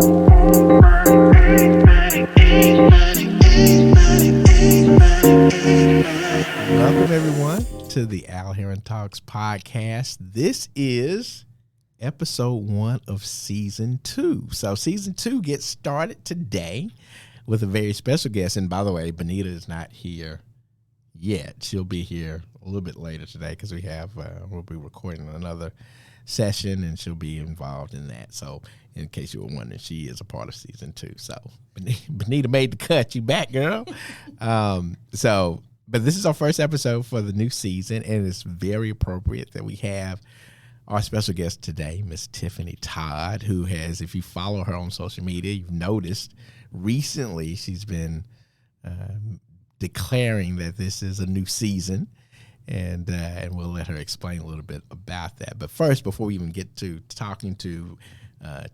Welcome, everyone, to the Al Heron Talks podcast. This is episode 1 of season 2. So season 2 gets started today with a very special guest. And by the way, Benita is not here yet. She'll be here a little bit later today because we'll be recording another session and she'll be involved in that. So in case you were wondering, she is a part of season 2. So Benita made the cut. You back, girl. But this is our first episode for the new season, and it's very appropriate that we have our special guest today, Miss Tiffany Todd, who has, if you follow her on social media, you've noticed recently she's been declaring that this is a new season, and we'll let her explain a little bit about that. But first, before we even get to talking to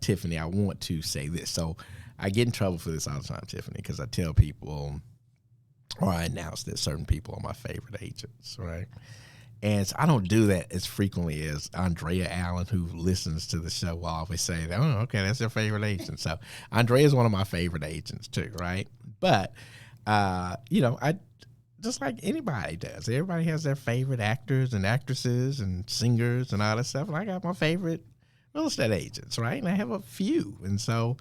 Tiffany, I want to say this. So I get in trouble for this all the time, Tiffany, because I tell people, or I announce that certain people are my favorite agents, right? And so I don't do that as frequently as Andrea Allen, who listens to the show, will always say, oh, okay, that's your favorite agent. So Andrea is one of my favorite agents too, right? But, I just like anybody does. Everybody has their favorite actors and actresses and singers and all that stuff. And I got my favorite real estate agents, right? And I have a few. And so,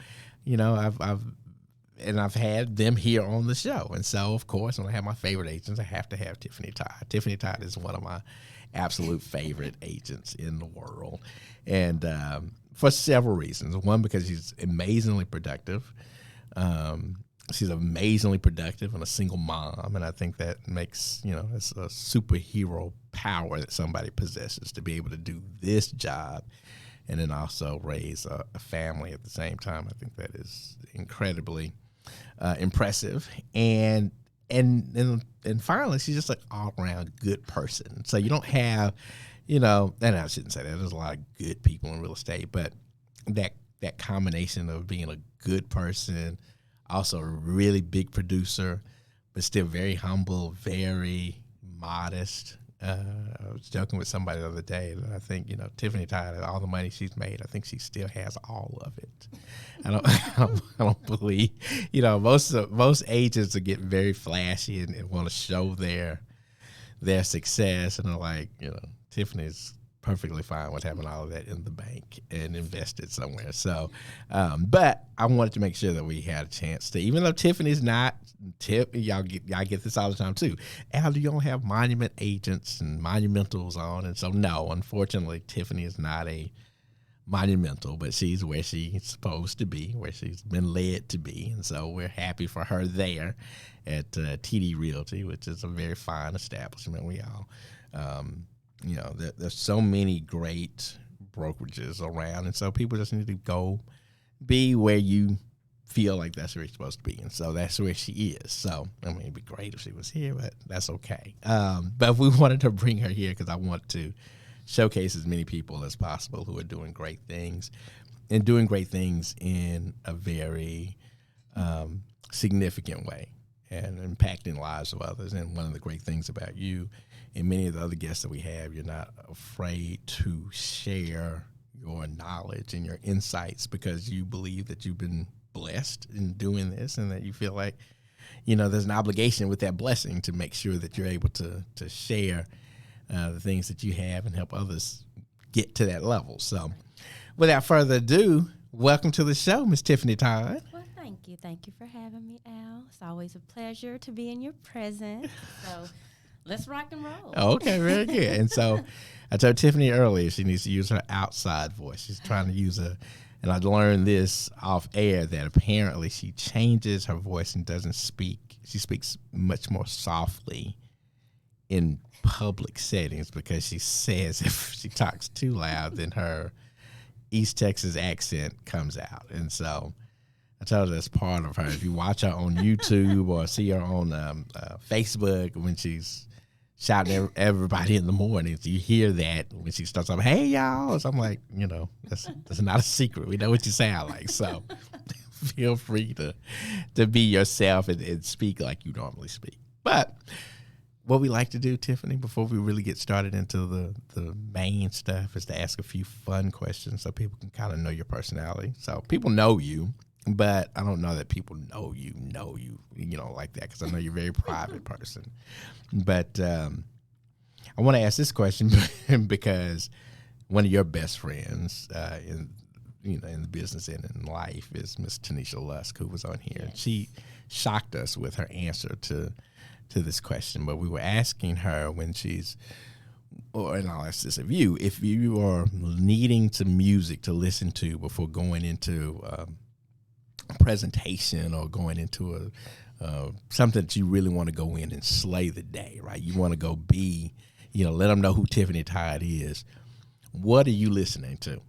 I've had them here on the show. And so, of course, when I have my favorite agents, I have to have Tiffany Todd. Tiffany Todd is one of my absolute favorite agents in the world. And for several reasons. One, because she's amazingly productive. She's amazingly productive and a single mom. And I think that makes, it's a superhero power that somebody possesses to be able to do this job and then also raise a family at the same time. I think that is incredibly impressive, and finally, she's just an all-around good person. So you don't have, and I shouldn't say that. There's a lot of good people in real estate, but that combination of being a good person, also a really big producer, but still very humble, very modest. I was joking with somebody the other day that I think, Tiffany Todd, all the money she's made, I think she still has all of it. I don't believe, most agents are getting very flashy and want to show their success, and they're like, Tiffany's perfectly fine with having all of that in the bank and invested somewhere. So, but I wanted to make sure that we had a chance to, even though Tiffany's not, y'all get this all the time too. Al, do you don't have monument agents and monumentals on? And so, no, unfortunately, Tiffany is not a monumental, but she's where she's supposed to be, where she's been led to be. And so we're happy for her there at TD Realty, which is a very fine establishment. We all, there's so many great brokerages around, and so people just need to go be where you feel like that's where you're supposed to be, and so that's where she is. So, it'd be great if she was here, but that's okay. But we wanted to bring her here because I want to showcase as many people as possible who are doing great things, and doing great things in a very significant way and impacting lives of others. And one of the great things about you and many of the other guests that we have, you're not afraid to share your knowledge and your insights because you believe that you've been blessed in doing this, and that you feel like, there's an obligation with that blessing to make sure that you're able to share the things that you have and help others get to that level. So without further ado, welcome to the show, Miss Tiffany Todd. Well, thank you. Thank you for having me, Al. It's always a pleasure to be in your presence. So let's rock and roll. Okay, very good. And so I told Tiffany earlier she needs to use her outside voice. She's trying to use and I learned this off air, that apparently she changes her voice and doesn't speak. She speaks much more softly in public settings because she says if she talks too loud, then her East Texas accent comes out. And so I told her that's part of her. If you watch her on YouTube or see her on Facebook when she's shouting at everybody in the mornings, you hear that when she starts talking, hey, y'all. So I'm like, that's not a secret. We know what you sound like. So feel free to be yourself and speak like you normally speak. But what we like to do, Tiffany, before we really get started into the main stuff, is to ask a few fun questions so people can kind of know your personality. So people know you, but I don't know that people know you, like that, because I know you're a very private person. But I want to ask this question because one of your best friends in the business and in life is Miss Tanisha Lusk, who was on here. Yes. And she shocked us with her answer to this question. But we were asking her when and I'll ask this of you, if you are needing some music to listen to before going into a presentation or going into something that you really want to go in and slay the day, right? You want to go let them know who Tiffany Todd is. What are you listening to?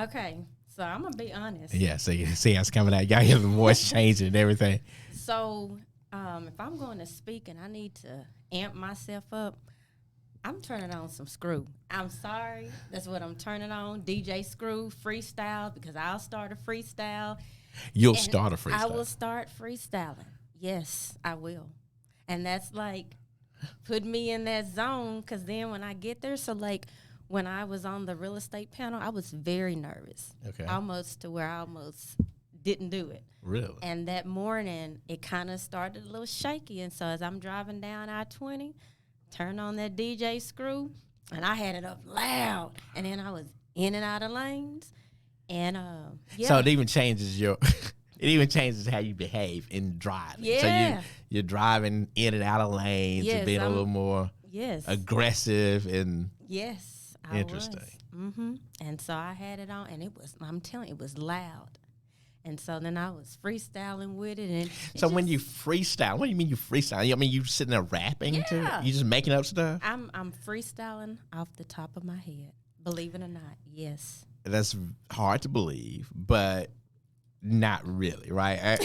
Okay, so I'm gonna be honest. Yeah, so you see how it's coming out. Y'all hear the voice changing and everything. So if I'm going to speak and I need to amp myself up, I'm turning on some Screw. I'm sorry, that's what I'm turning on. DJ Screw freestyle, because I'll start a freestyle. You'll start a freestyle. I will start freestyling. Yes, I will. And that's like put me in that zone, because then when I get there, so like when I was on the real estate panel, I was very nervous. Okay. Almost to where I almost didn't do it. Really? And that morning, it kind of started a little shaky. And so as I'm driving down I-20, turn on that DJ Screw, and I had it up loud. And then I was in and out of lanes. And, yeah. So it even changes how you behave in driving. Yeah. So you're driving in and out of lanes and being a little more aggressive and yes, interesting. Mm-hmm. And so I had it on, and I'm telling you, it was loud. And so then I was freestyling with it. And so when you freestyle, what do you mean you freestyle? I mean, you sitting there rapping to it? You just making up stuff? I'm freestyling off the top of my head. Believe it or not, yes. That's hard to believe, but not really, right?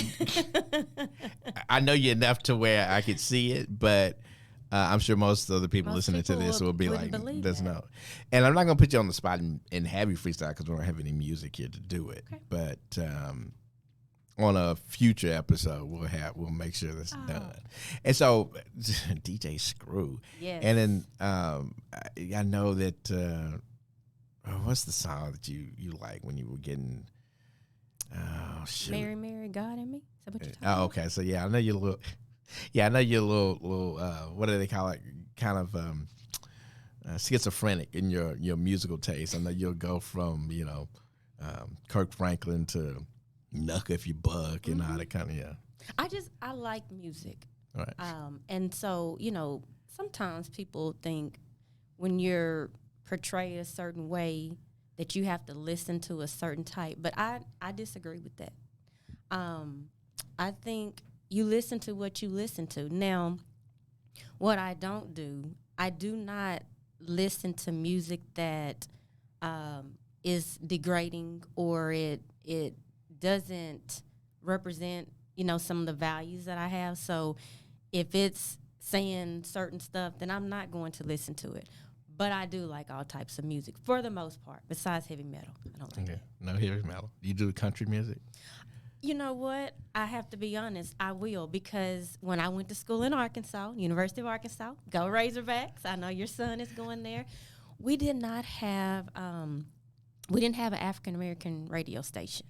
I know you enough to where I could see it, but I'm sure most of the people listening to this will be like, there's no. And I'm not going to put you on the spot and have you freestyle because we don't have any music here to do it. Okay. But on a future episode, we'll make sure that's done. And so DJ Screw. Yes. And then I know that, what's the song that you like when you were getting, oh, shoot. Mary, God in Me? Is that what you're talking about? Okay. So, I know you're a little... Yeah, I know you're a little what do they call it? Kind of schizophrenic in your musical taste. I know you'll go from, Kirk Franklin to Knuck If You Buck and all that kind of, I like music. All right. And so, sometimes people think when you're portrayed a certain way that you have to listen to a certain type, but I disagree with that. I think you listen to what you listen to. Now, what I don't do, I do not listen to music that is degrading or it doesn't represent, some of the values that I have. So if it's saying certain stuff, then I'm not going to listen to it. But I do like all types of music for the most part, besides heavy metal. I don't like it. No heavy metal. You do country music? You know what? I have to be honest. I will, because when I went to school in Arkansas, University of Arkansas, go Razorbacks. I know your son is going there. We did not have an African American radio station,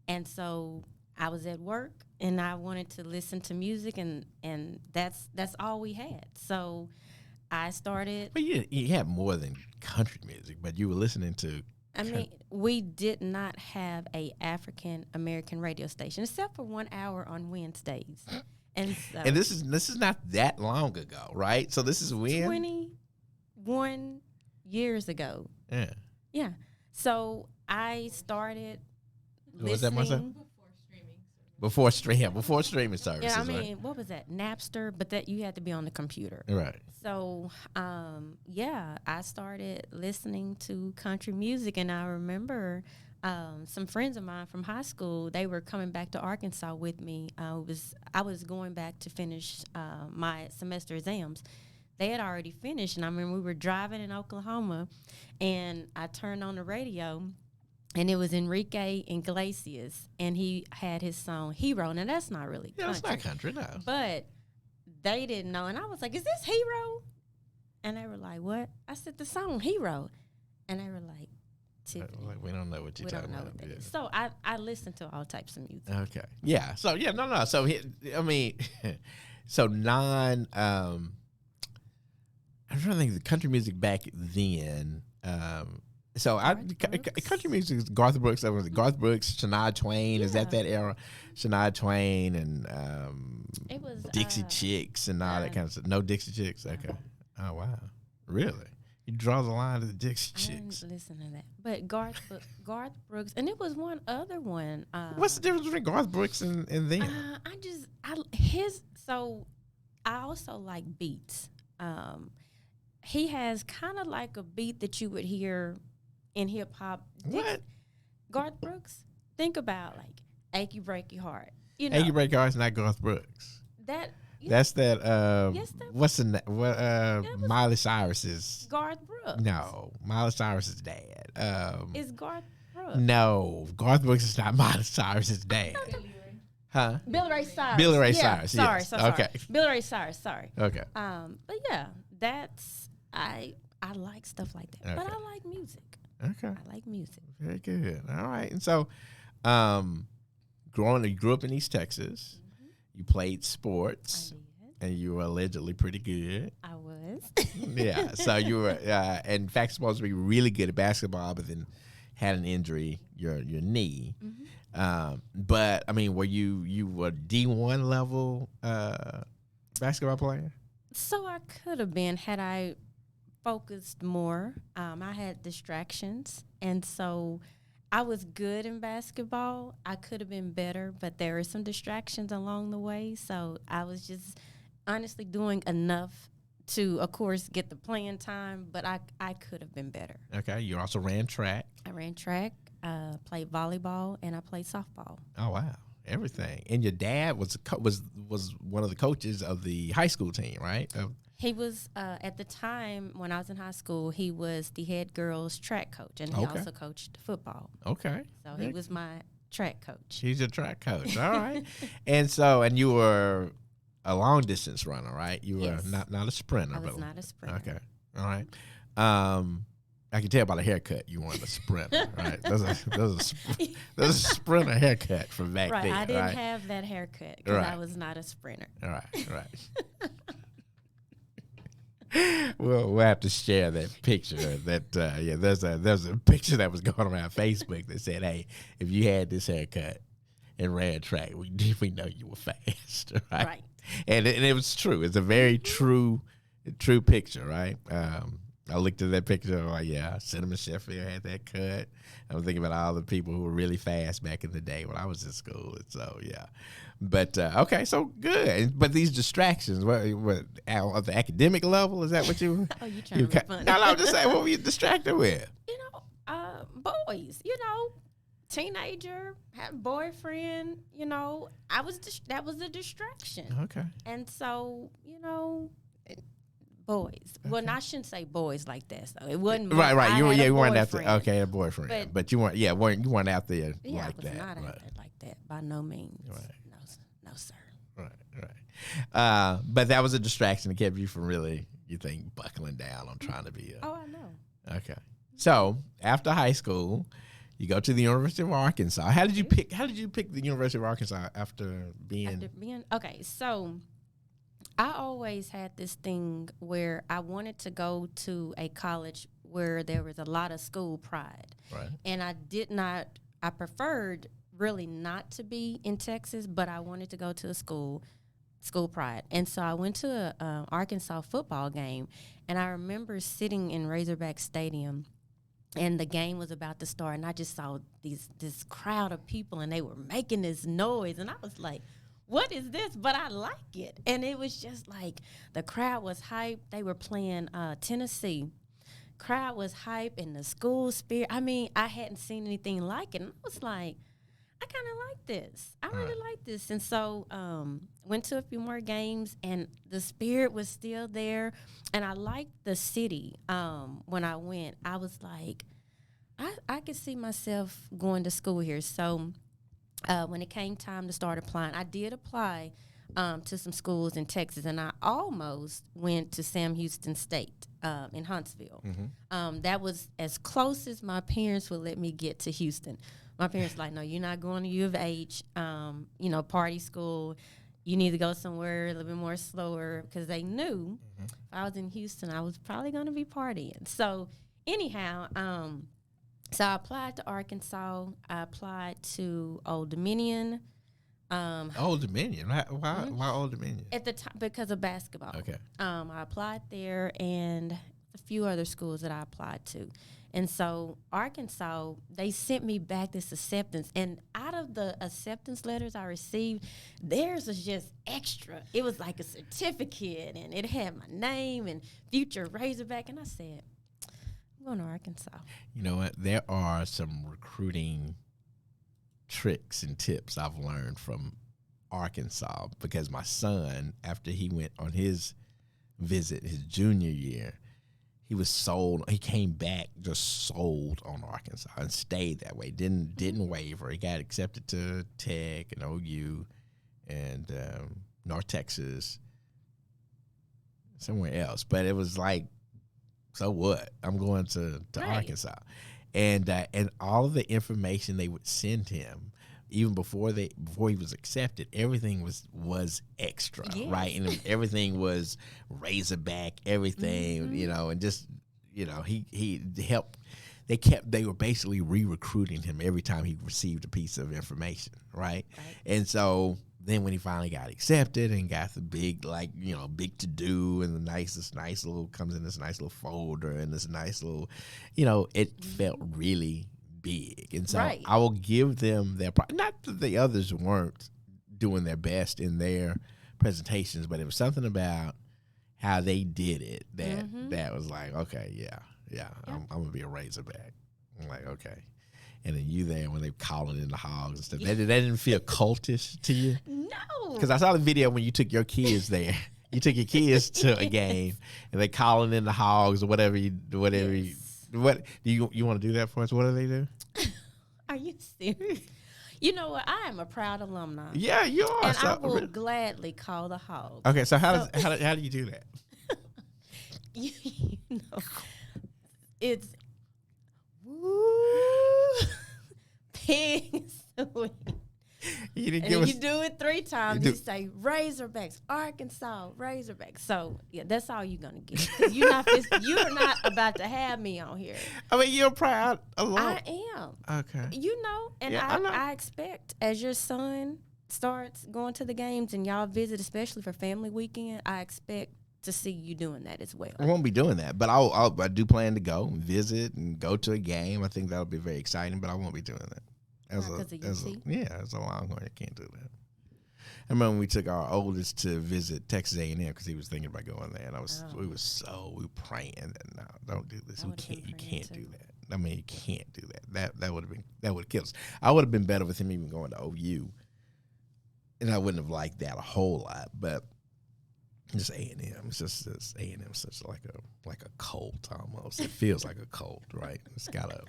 and so I was at work and I wanted to listen to music, and that's all we had. So I started. But you had more than country music, but you were listening to. I mean, we did not have a African American radio station except for 1 hour on Wednesdays, and so and this is not that long ago, right? So this is when 21 years ago. Yeah. Yeah. So I started listening. Was that my son? Before streaming services. Yeah, I mean, right? what was that? Napster, but that you had to be on the computer. Right. So, I started listening to country music, and I remember some friends of mine from high school, they were coming back to Arkansas with me. I was going back to finish my semester exams. They had already finished, and I remember we were driving in Oklahoma, and I turned on the radio, and it was Enrique Iglesias, and he had his song Hero. Now, that's not really country. It's not country, no. But they didn't know. And I was like, is this Hero? And they were like, what? I said, the song Hero. And they were like, Tiffany. Like, we don't know what you're talking about. Yeah. So I listen to all types of music. Okay. Yeah. So, yeah, no. So, I mean, so I'm trying to think of the country music back then. Country music is Garth Brooks. That was Garth Brooks, Shania Twain. Is that era? Shania Twain and it was Dixie Chicks and all that kind of stuff. No Dixie Chicks. Okay. Oh wow, really? You draw the line to the Dixie Chicks. I didn't listen to that, but Garth Brooks, and it was one other one. What's the difference between Garth Brooks and them? So I also like beats. He has kind of like a beat that you would hear in hip hop. What? Garth Brooks? Think about like Achy Breaky Heart. You know, Achy Breaky Heart's not Garth Brooks. That's that. Yes, what's the Miley Cyrus's Garth Brooks? No, Miley Cyrus's dad. Is Garth Brooks? No, Garth Brooks is not Miley Cyrus's dad. Huh? Billy Ray Cyrus. Billy Ray Cyrus. Sorry, yes. sorry. Okay. Billy Ray Cyrus. Sorry. Okay. But yeah, that's I like stuff like that. Okay. But I like music. Okay. I like music. Very good. All right. And so, you grew up in East Texas. Mm-hmm. You played sports. I did. And you were allegedly pretty good. I was. Yeah. So you were, in fact, supposed to be really good at basketball, but then had an injury, your knee. Mm-hmm. But I mean, were you a D1 level basketball player? So I could have been had I focused more. I had distractions, and so I was good in basketball. I could have been better, but there were some distractions along the way. So I was just honestly doing enough to, of course, get the playing time, but I could have been better. Okay. You also ran track. I ran track, played volleyball, and I played softball. Oh, wow. Everything. And your dad was one of the coaches of the high school team, right? He was, at the time when I was in high school, he was the head girls track coach, and he also coached football. Okay. So he was my track coach. He's your track coach. All right. And you were a long distance runner, right? You were not a sprinter. I was not a sprinter. Okay. All right. I can tell by the haircut you weren't a sprinter, right? There's a sprinter haircut from back then. I didn't have that haircut because I was not a sprinter. All right. We'll have to share that picture. There's a picture that was going around Facebook that said, "Hey, if you had this haircut and ran track, we know you were fast." Right. And it was true. It's a very true picture, right? I looked at that picture. I'm like, yeah, Cinnamon Sheffield had that cut. I was thinking about all the people who were really fast back in the day when I was in school. And so, yeah. But, okay, so good. But these distractions, what at the academic level, is that what you Oh, you trying to be funny. No, I'm just saying, what were you distracted with? Boys, teenager, had boyfriend, that was a distraction. Okay. And so, boys. Okay. Well, I shouldn't say boys like that. So it wasn't right. You weren't out there. Okay, a boyfriend, but you weren't. Yeah, you weren't out there like that. I was not out there like that by no means. Right. No, sir. Right. But that was a distraction that kept you from really, you think, buckling down on trying to be a. Oh, I know. Okay. So after high school, you go to the University of Arkansas. How did you pick the University of Arkansas after being? Okay, so I always had this thing where I wanted to go to a college where there was a lot of school pride. Right. And I preferred really not to be in Texas, but I wanted to go to a school pride. And so I went to a Arkansas football game, and I remember sitting in Razorback Stadium, and the game was about to start, and I just saw this crowd of people, and they were making this noise, and I was like, what is this? But I like it. And it was just like the crowd was hyped. They were playing Tennessee. Crowd was hyped, and the school spirit. I mean, I hadn't seen anything like it. And I was like, I kind of like this. I really like this. And so went to a few more games, and the spirit was still there. And I liked the city when I went. I was like, I could see myself going to school here. So when it came time to start applying, I did apply to some schools in Texas, and I almost went to Sam Houston State in Huntsville. That was as close as my parents would let me get to Houston. My parents were like, no, you're not going to U of H, party school. You need to go somewhere a little bit more slower, because they knew if I was in Houston, I was probably going to be partying. So anyhow, so I applied to Arkansas. I applied to Old Dominion. Old Dominion. Why Old Dominion? At the time, because of basketball. Okay. I applied there, and a few other schools that I applied to. And so Arkansas, they sent me back this acceptance. And out of the acceptance letters I received, theirs was just extra. It was like a certificate, and it had my name and future Razorback. And I said, I'm going to Arkansas. You know what? There are some recruiting tricks and tips I've learned from Arkansas, because my son, after he went on his visit his junior year, he was sold. He came back just sold on Arkansas and stayed that way. Didn't waver. He got accepted to Tech and OU and North Texas, somewhere else. But it was like, so what? I'm going to right. Arkansas. And all of the information they would send him, even before he was accepted, everything was extra, yes. right? And everything was Razorback, everything, and just, he helped. They were basically re-recruiting him every time he received a piece of information, right? And so then when he finally got accepted and got the big, big to-do and the nice little, comes in this nice little folder and this nice little, it felt really big. And so right. I will give them their, not that the others weren't doing their best in their presentations, but it was something about how they did it that was like, okay, yeah, I'm going to be a Razorback. I'm like, okay. And then you there when they calling in the hogs and stuff. That didn't feel cultish to you? No. Because I saw the video when you took your kids there. You took your kids to a game and they calling in the hogs or whatever. What do you want to do that for us? What do they do? Are you serious? You know what? I am a proud alumni. Yeah, you are. And I will gladly call the hogs. Okay, so how do you do that? It's woo, pig sweet. You do it 3 times. You say Razorbacks, Arkansas, Razorbacks. So yeah, that's all you're gonna get. You're not about to have me on here. I mean, you're proud alum. I am. Okay. And I expect as your son starts going to the games and y'all visit, especially for family weekend, I expect to see you doing that as well. I won't be doing that, but I do plan to go and visit and go to a game. I think that'll be very exciting, but I won't be doing that. As a Longhorn, I can't do that. I remember when we took our oldest to visit Texas A&M because he was thinking about going there, and we were praying that no, don't do this. You can't do that. I mean, you can't do that. That would have killed us. I would have been better with him even going to OU, and I wouldn't have liked that a whole lot. But just A&M, it's just A&M, such like a cult almost. It feels like a cult, right? It's got a.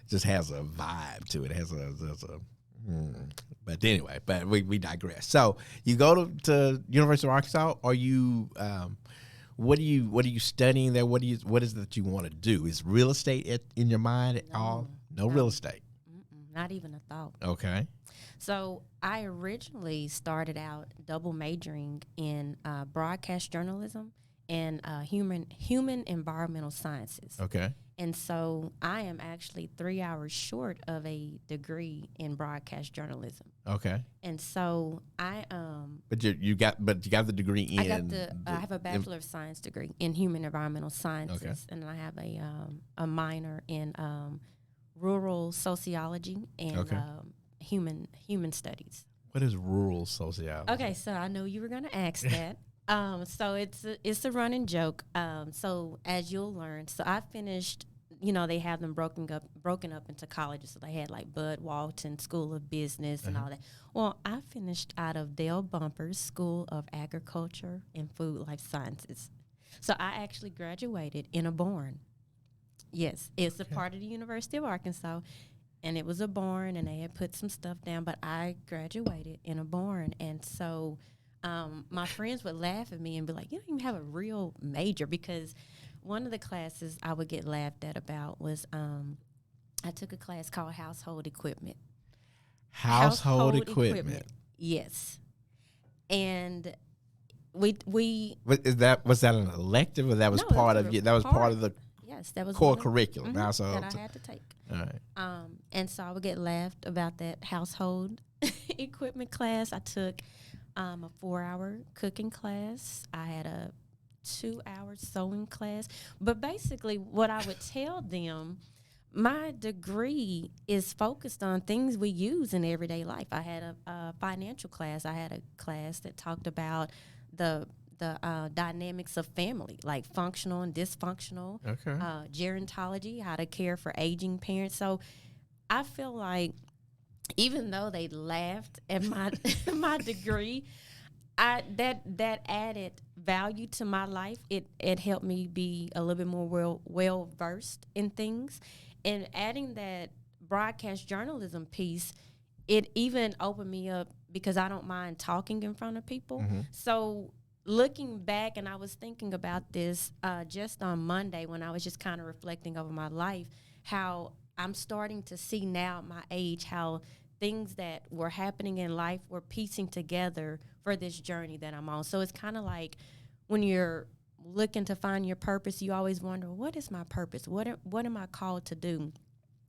Just has a vibe to it. It has but anyway, but we digress. So you go to University of Arkansas. Are you what are you studying there? What is it that you want to do? Is real estate in your mind at all? No real estate. Not even a thought. Okay. So I originally started out double majoring in broadcast journalism and human environmental sciences. Okay. And so I am actually 3 hours short of a degree in broadcast journalism. Okay. And so I But you got the degree in. I have a Bachelor of Science degree in human environmental sciences, okay. And I have a minor in rural sociology and okay. Human studies. What is rural sociology? Okay, so I know you were going to ask that. So it's a running joke. So as you'll learn, so I finished, they have them broken up into colleges. So they had like Bud Walton School of Business and all that. Well, I finished out of Dale Bumper's School of Agriculture and Food Life Sciences. So I actually graduated in a barn. Yes, it's a part of the University of Arkansas. and it was a barn, and they had put some stuff down, but I graduated in a barn. And so my friends would laugh at me and be like, you don't even have a real major, because one of the classes I would get laughed at about was I took a class called household equipment. Household equipment. Yes. And we Was that an elective, or that was No, part that's of a you? That was part of the yes, that was core one of- curriculum. mhm, Household. that I had to take. All right. And so I would get laughed about that household equipment class. I took a 4-hour cooking class. I had a 2-hour sewing class. But basically, what I would tell them, my degree is focused on things we use in everyday life. I had a financial class. I had a class that talked about the dynamics of family, like functional and dysfunctional, Okay. gerontology, how to care for aging parents. So I feel like even though they laughed at my my degree, that added value to my life. It helped me be a little bit more well versed in things, and adding that broadcast journalism piece, it even opened me up because I don't mind talking in front of people. Mm-hmm. So looking back, and I was thinking about this just on Monday when I was just kind of reflecting over my life, how I'm starting to see now at my age how things that were happening in life were piecing together for this journey that I'm on. So it's kind of like when you're looking to find your purpose, you always wonder, what is my purpose? What am I called to do?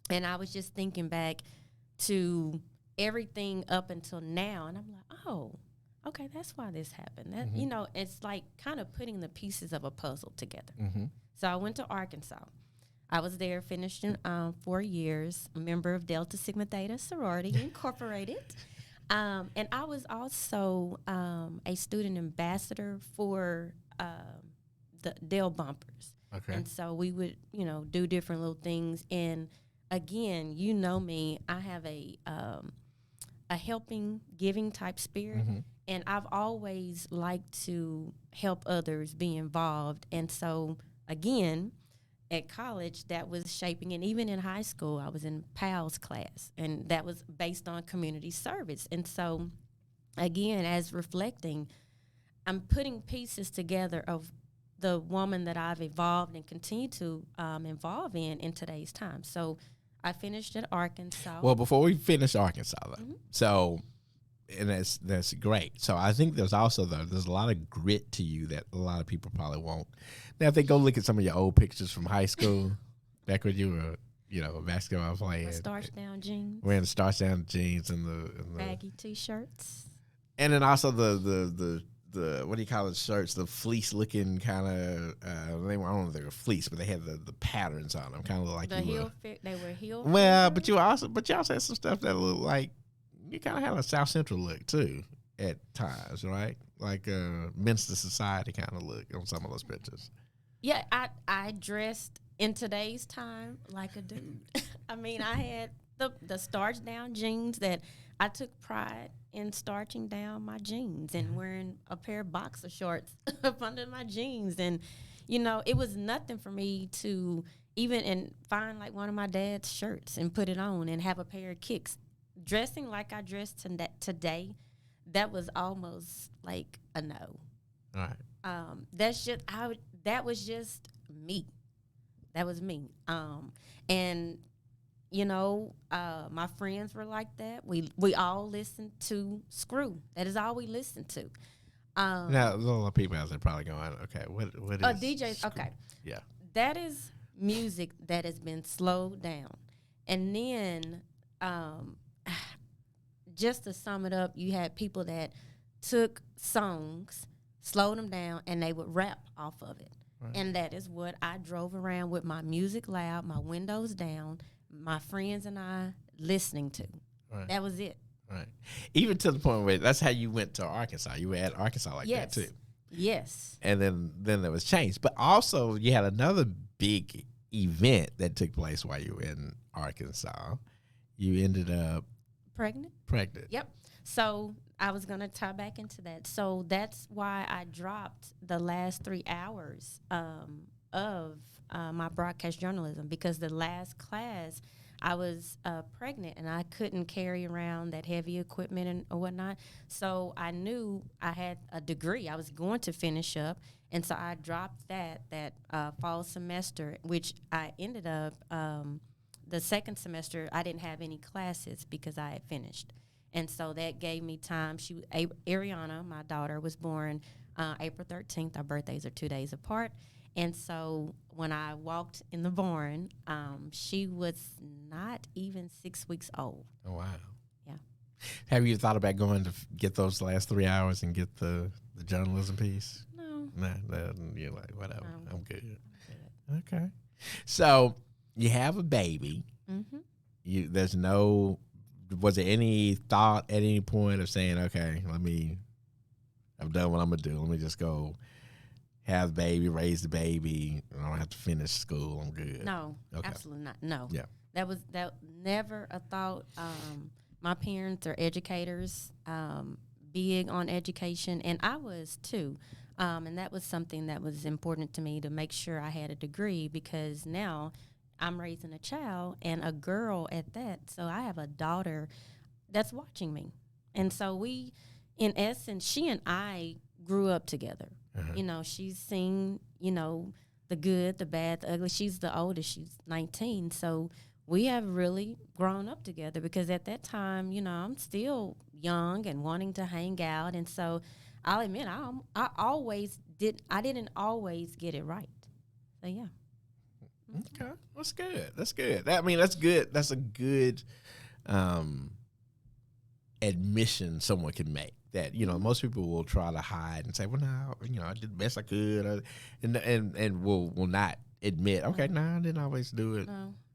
And I was just thinking back to everything up until now, and I'm like, oh, okay, that's why this happened. That it's like kind of putting the pieces of a puzzle together. Mm-hmm. So I went to Arkansas. I was there, finished in 4 years, a member of Delta Sigma Theta Sorority Incorporated. And I was also a student ambassador for the Dell Bumpers. Okay. And so we would, do different little things. And again, you know me, I have a helping, giving type spirit. Mm-hmm. And I've always liked to help others be involved. And so, again, at college, that was shaping. And even in high school, I was in PALS class. And that was based on community service. And so, again, as reflecting, I'm putting pieces together of the woman that I've evolved and continue to evolve in today's time. So I finished at Arkansas. Well, before we finish Arkansas, though, Mm-hmm. so, and that's great. So I think there's also, though, there's a lot of grit to you that a lot of people probably won't. Now, if they go look at some of your old pictures from high school, back when you were, a basketball player, Starched down jeans, wearing the starched down jeans and the baggy T-shirts, and then also the what do you call it, shirts, the fleece looking kind of I don't know if they were fleece, but they had the patterns on them, kind of like the you heel fit. They were heel. well, fit. but you also had some stuff that looked like you kind of had a South Central look too at times, right? Like Minster Society kind of look on some of those pictures. Yeah, I dressed in today's time like a dude. I mean, I had the starched down jeans that I took pride in starching down my jeans and wearing a pair of boxer shorts up under my jeans. And, it was nothing for me to even find like one of my dad's shirts and put it on and have a pair of kicks. Dressing like I dressed today, that was almost like a no. All right. That was just me. That was me. And my friends were like that. We all listened to Screw. That is all we listened to. Now, a lot of people out there probably going, okay, what is DJs? Screw? Okay, Yeah. that is music that has been slowed down, and then just to sum it up, you had people that took songs, slowed them down, and they would rap off of it. Right. And that is what I drove around with my music loud, my windows down, my friends and I listening to. Right. That was it. Right. Even to the point where that's how you went to Arkansas. You were at Arkansas like that too. Yes. And then there was change. But also you had another big event that took place while you were in Arkansas. You ended up pregnant. Yep. So I was going to tie back into that. So that's why I dropped the last 3 hours of my broadcast journalism, because the last class I was pregnant and I couldn't carry around that heavy equipment or whatnot. So I knew I had a degree. I was going to finish up. And so I dropped that fall semester, which I ended up, the second semester, I didn't have any classes because I had finished. And so that gave me time. Ariana, my daughter, was born April 13th. Our birthdays are 2 days apart. And so when I walked in the barn, she was not even 6 weeks old. Oh, wow. Yeah. Have you thought about going to get those last 3 hours and get the journalism piece? No. Nah, you're like, whatever. No. I'm good. Okay. So you have a baby. Mm-hmm. Was there any thought at any point of saying, okay, I've done what I'm going to do. Let me just go have the baby, raise the baby. I don't have to finish school. I'm good. No, okay. Absolutely not. No. Yeah. That never a thought. My parents are educators, big on education, and I was too. And that was something that was important to me to make sure I had a degree, because now I'm raising a child and a girl at that. So I have a daughter that's watching me. And so we, in essence, she and I grew up together. Uh-huh. She's seen, the good, the bad, the ugly. She's the oldest. She's 19. So we have really grown up together, because at that time, I'm still young and wanting to hang out. And so I'll admit, I didn't always get it right. So, yeah. Okay, that's good. That's good. That's good. That's a good admission someone can make. That most people will try to hide and say, "Well, no, I did the best I could," and will not admit, "Okay, no, I didn't always do it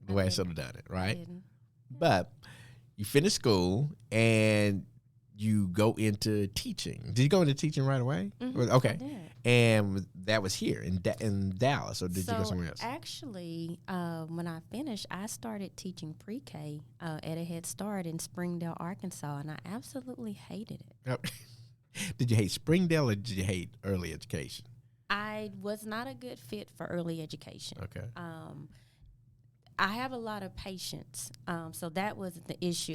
the way I should have done it." Right? But you finish school and you go into teaching. Did you go into teaching right away? Mm-hmm, okay. I did. And that was here in Dallas, or did you go somewhere else? Actually, when I finished, I started teaching pre-K at a Head Start in Springdale, Arkansas, and I absolutely hated it. Did you hate Springdale, or did you hate early education? I was not a good fit for early education. Okay. I have a lot of patience, so that wasn't the issue.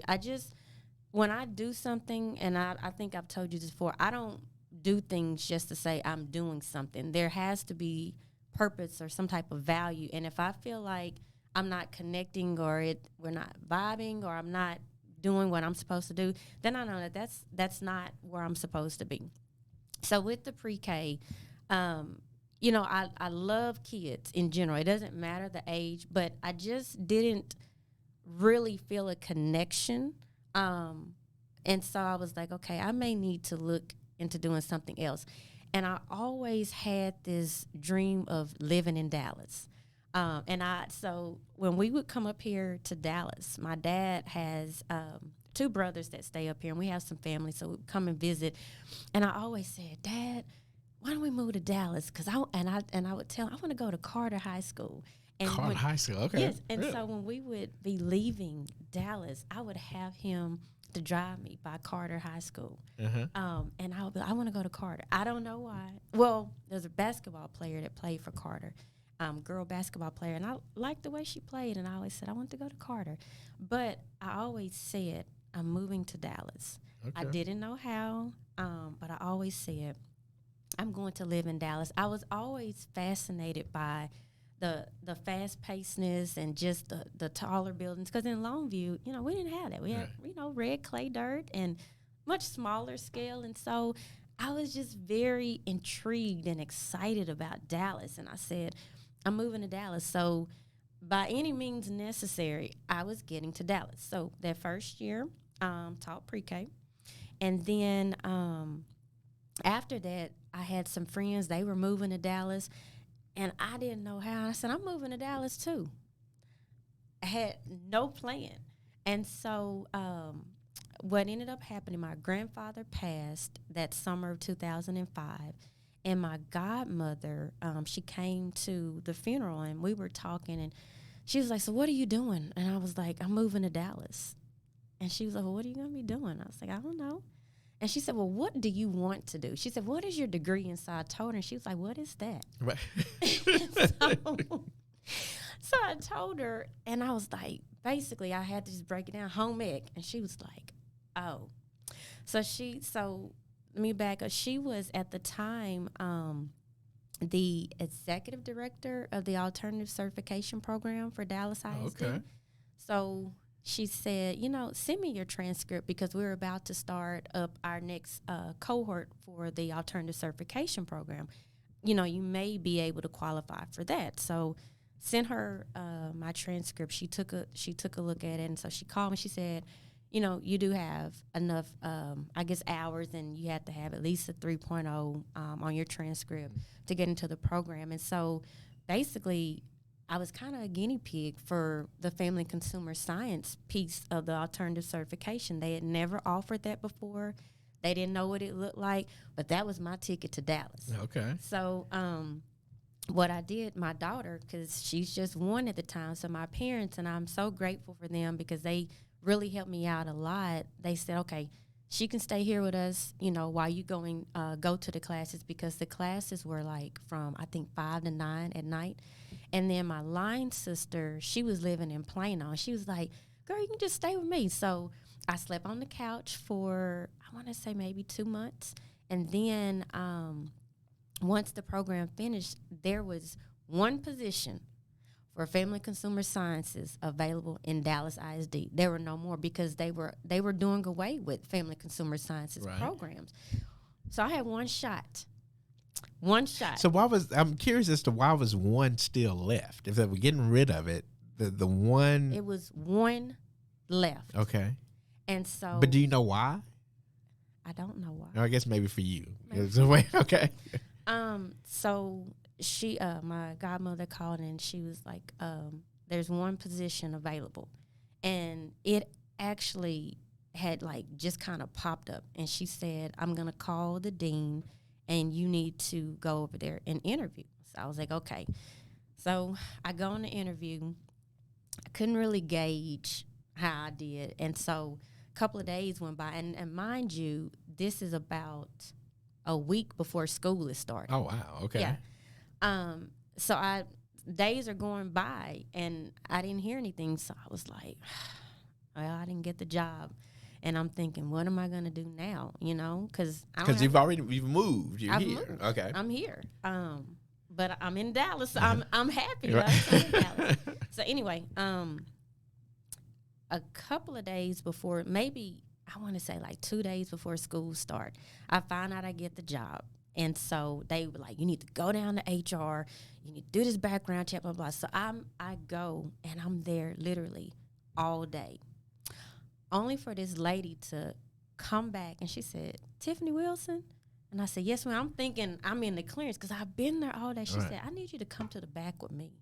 When I do something, and I think I've told you this before, I don't do things just to say I'm doing something. There has to be purpose or some type of value. And if I feel like I'm not connecting, or we're not vibing, or I'm not doing what I'm supposed to do, then I know that that's not where I'm supposed to be. So with the pre-K, I love kids in general. It doesn't matter the age, but I just didn't really feel a connection. And so I was like, okay, I may need to look into doing something else. And I always had this dream of living in Dallas. So when we would come up here to Dallas, my dad has 2 brothers that stay up here, and we have some family, so we'd come and visit. And I always said, Dad, why don't we move to Dallas? Because I would tell him, I want to go to Carter High School. And Carter High School, okay. Yes, and really? So when we would be leaving Dallas, I would have him to drive me by Carter High School. Uh-huh. And I would be like, I want to go to Carter. I don't know why. Well, there's a basketball player that played for Carter, girl basketball player, and I liked the way she played, and I always said, I want to go to Carter. But I always said, I'm moving to Dallas. Okay. I didn't know how, but I always said, I'm going to live in Dallas. I was always fascinated by the fast-pacedness and just the taller buildings. Because in Longview, we didn't have that. We had, red clay dirt and much smaller scale. And so I was just very intrigued and excited about Dallas. And I said, I'm moving to Dallas. So by any means necessary, I was getting to Dallas. So that first year, taught pre-K. And then after that, I had some friends. They were moving to Dallas. And I didn't know how. I said, I'm moving to Dallas, too. I had no plan. And so what ended up happening, my grandfather passed that summer of 2005. And my godmother, she came to the funeral, and we were talking. And she was like, so what are you doing? And I was like, I'm moving to Dallas. And she was like, well, what are you going to be doing? I was like, I don't know. And she said, well, what do you want to do? She said, what is your degree in? So I told her, and she was like, what is that? Right. So I told her, and I was like, basically, I had to just break it down, home ec. And she was like, oh. So let me back up. She was at the time the executive director of the alternative certification program for Dallas ISD. Okay. So she said, send me your transcript because we're about to start up our next cohort for the alternative certification program. You may be able to qualify for that. So sent her my transcript. She took a look at it, and so she called me. She said, you do have enough, hours, and you have to have at least a 3.0 on your transcript to get into the program. And so basically, I was kind of a guinea pig for the family consumer science piece of the alternative certification. They had never offered that before. They didn't know what it looked like, but that was my ticket to Dallas. Okay. So what I did, my daughter, because she's just one at the time, so my parents, and I'm so grateful for them because they really helped me out a lot. They said, okay, she can stay here with us, while you go to the classes, because the classes were like from, I think, 5 to 9 at night. And then my line sister, she was living in Plano. She was like, girl, you can just stay with me. So I slept on the couch for, I want to say maybe 2 months. And then once the program finished, there was one position for family consumer sciences available in Dallas ISD. There were no more because they were doing away with family consumer sciences programs. So I had one shot. So I'm curious as to why was one still left? If they were getting rid of it, the one. It was one left. Okay. And so. But do you know why? I don't know why. I guess maybe for you. Okay. So she, my godmother called and she was like, there's one position available. And it actually had like just kind of popped up. And she said, I'm going to call the dean and you need to go over there and interview. So I was like, okay. So I go on the interview. I couldn't really gauge how I did. And so a couple of days went by. And mind you, this is about a week before school is starting. Oh, wow. Okay. Yeah. So days are going by, and I didn't hear anything. So I was like, well, I didn't get the job. And I'm thinking, what am I going to do now? Because you've moved. You're here. Moved. Okay. I'm here. But I'm in Dallas. So I'm happy. Right? I'm in Dallas. So anyway, a couple of days before, maybe I want to say like 2 days before school start, I find out I get the job. And so they were like, you need to go down to HR. You need to do this background check, blah, blah. So I go, and I'm there literally all day, only for this lady to come back. And she said, Tiffany Wilson? And I said, yes, ma'am. I'm thinking I'm in the clearance because I've been there all day. She said, I need you to come to the back with me.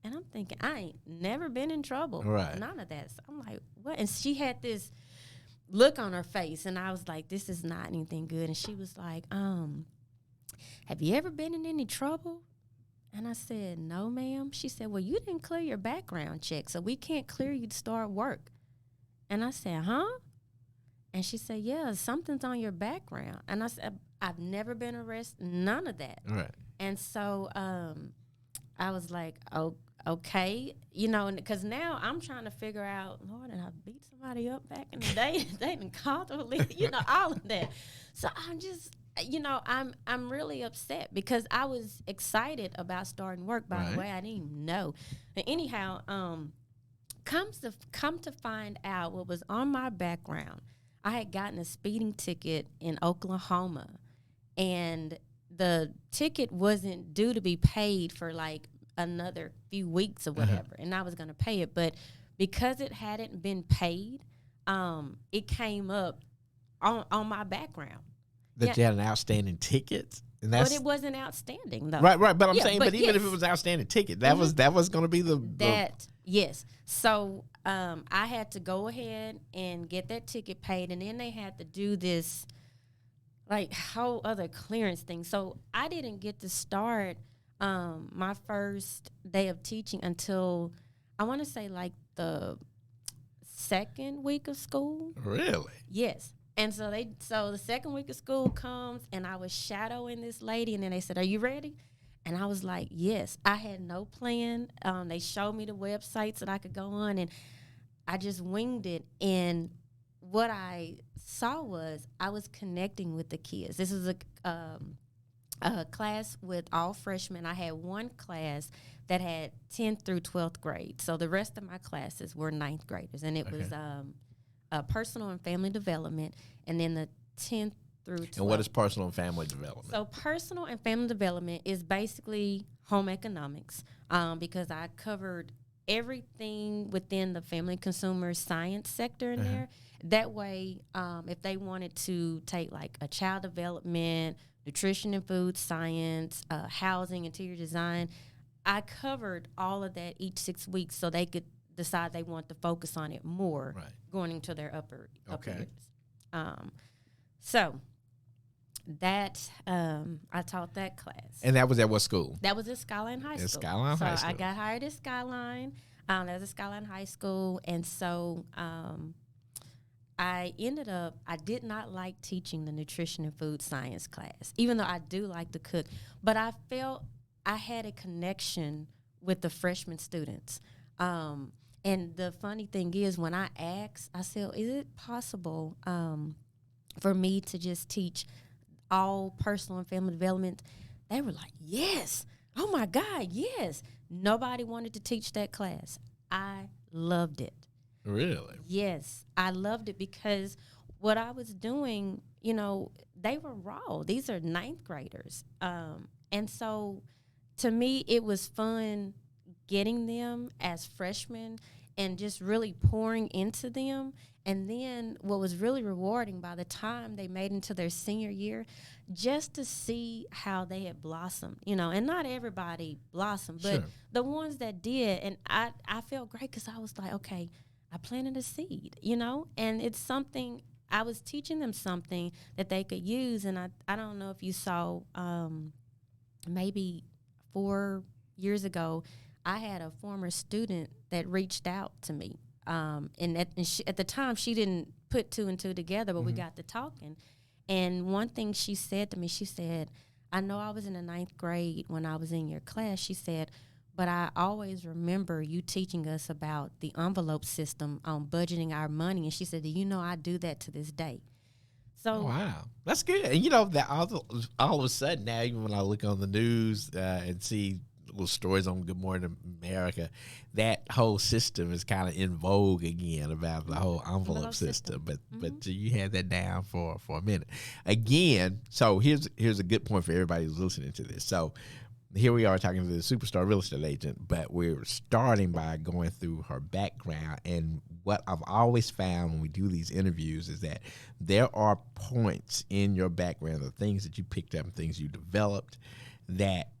And I'm thinking, I ain't never been in trouble. Right. None of that. So I'm like, what? And she had this look on her face, and I was like, this is not anything good. And she was like, have you ever been in any trouble? And I said, no, ma'am. She said, well, you didn't clear your background check, so we can't clear you to start work. And I said, huh? And she said, yeah, something's on your background. And I said, I've never been arrested, none of that. Right. And so I was like, oh, okay, because now I'm trying to figure out, Lord, did I beat somebody up back in the day? They didn't call the police, all of that. So I'm just, I'm really upset because I was excited about starting work. By the way, I didn't even know. But anyhow, come to find out what was on my background. I had gotten a speeding ticket in Oklahoma, and the ticket wasn't due to be paid for like another few weeks or whatever, and I was going to pay it. But because it hadn't been paid, it came up on my background. That you had an outstanding ticket? And But it wasn't outstanding, though. Right. But I'm saying, but even if it was an outstanding ticket, that was going to be yes. So I had to go ahead and get that ticket paid, and then they had to do this like whole other clearance thing. So I didn't get to start my first day of teaching until I want to say like the second week of school. Really? Yes. And so the second week of school comes, and I was shadowing this lady, and then they said, "Are you ready?" And I was like, yes. I had no plan. They showed me the websites that I could go on, and I just winged it. And what I saw was I was connecting with the kids. This was a class with all freshmen. I had one class that had 10th through 12th grade. So the rest of my classes were ninth graders. And it was personal and family development. And then the 10th through 12th. And what is personal and family development? So personal and family development is basically home economics, because I covered everything within the family consumer science sector in there. That way, if they wanted to take like a child development, nutrition and food science, housing, interior design, I covered all of that each 6 weeks so they could decide they want to focus on it more going into their upper years. So that I taught that class. And that was at what school? That was at Skyline High School. Skyline High School. I got hired at Skyline. That was at Skyline High School. And so I did not like teaching the nutrition and food science class, even though I do like to cook. But I felt I had a connection with the freshman students. And the funny thing is, when I asked, I said, is it possible for me to just teach all personal and family development? They were like, yes. Oh, my God, yes. Nobody wanted to teach that class. I loved it. Really? Yes, I loved it because what I was doing, they were raw. These are ninth graders. And so to me, it was fun getting them as freshmen and just really pouring into them. And then what was really rewarding, by the time they made into their senior year, just to see how they had blossomed, and not everybody blossomed, but the ones that did. And I felt great because I was like, okay, I planted a seed, and it's something, I was teaching them something that they could use. And I don't know if you saw, maybe 4 years ago, I had a former student that reached out to me. And at the time, she didn't put two and two together, but we got to talking. And one thing she said to me, she said, I know I was in the ninth grade when I was in your class. She said, but I always remember you teaching us about the envelope system on budgeting our money. And she said, I do that to this day. So wow, that's good. And that all of a sudden now, even when I look on the news and see little stories on Good Morning America, that whole system is kind of in vogue again, about the whole envelope system. But you had that down for a minute. Again, so here's a good point for everybody who's listening to this. So here we are talking to the superstar real estate agent, but we're starting by going through her background. And what I've always found when we do these interviews is that there are points in your background, the things that you picked up and things you developed, that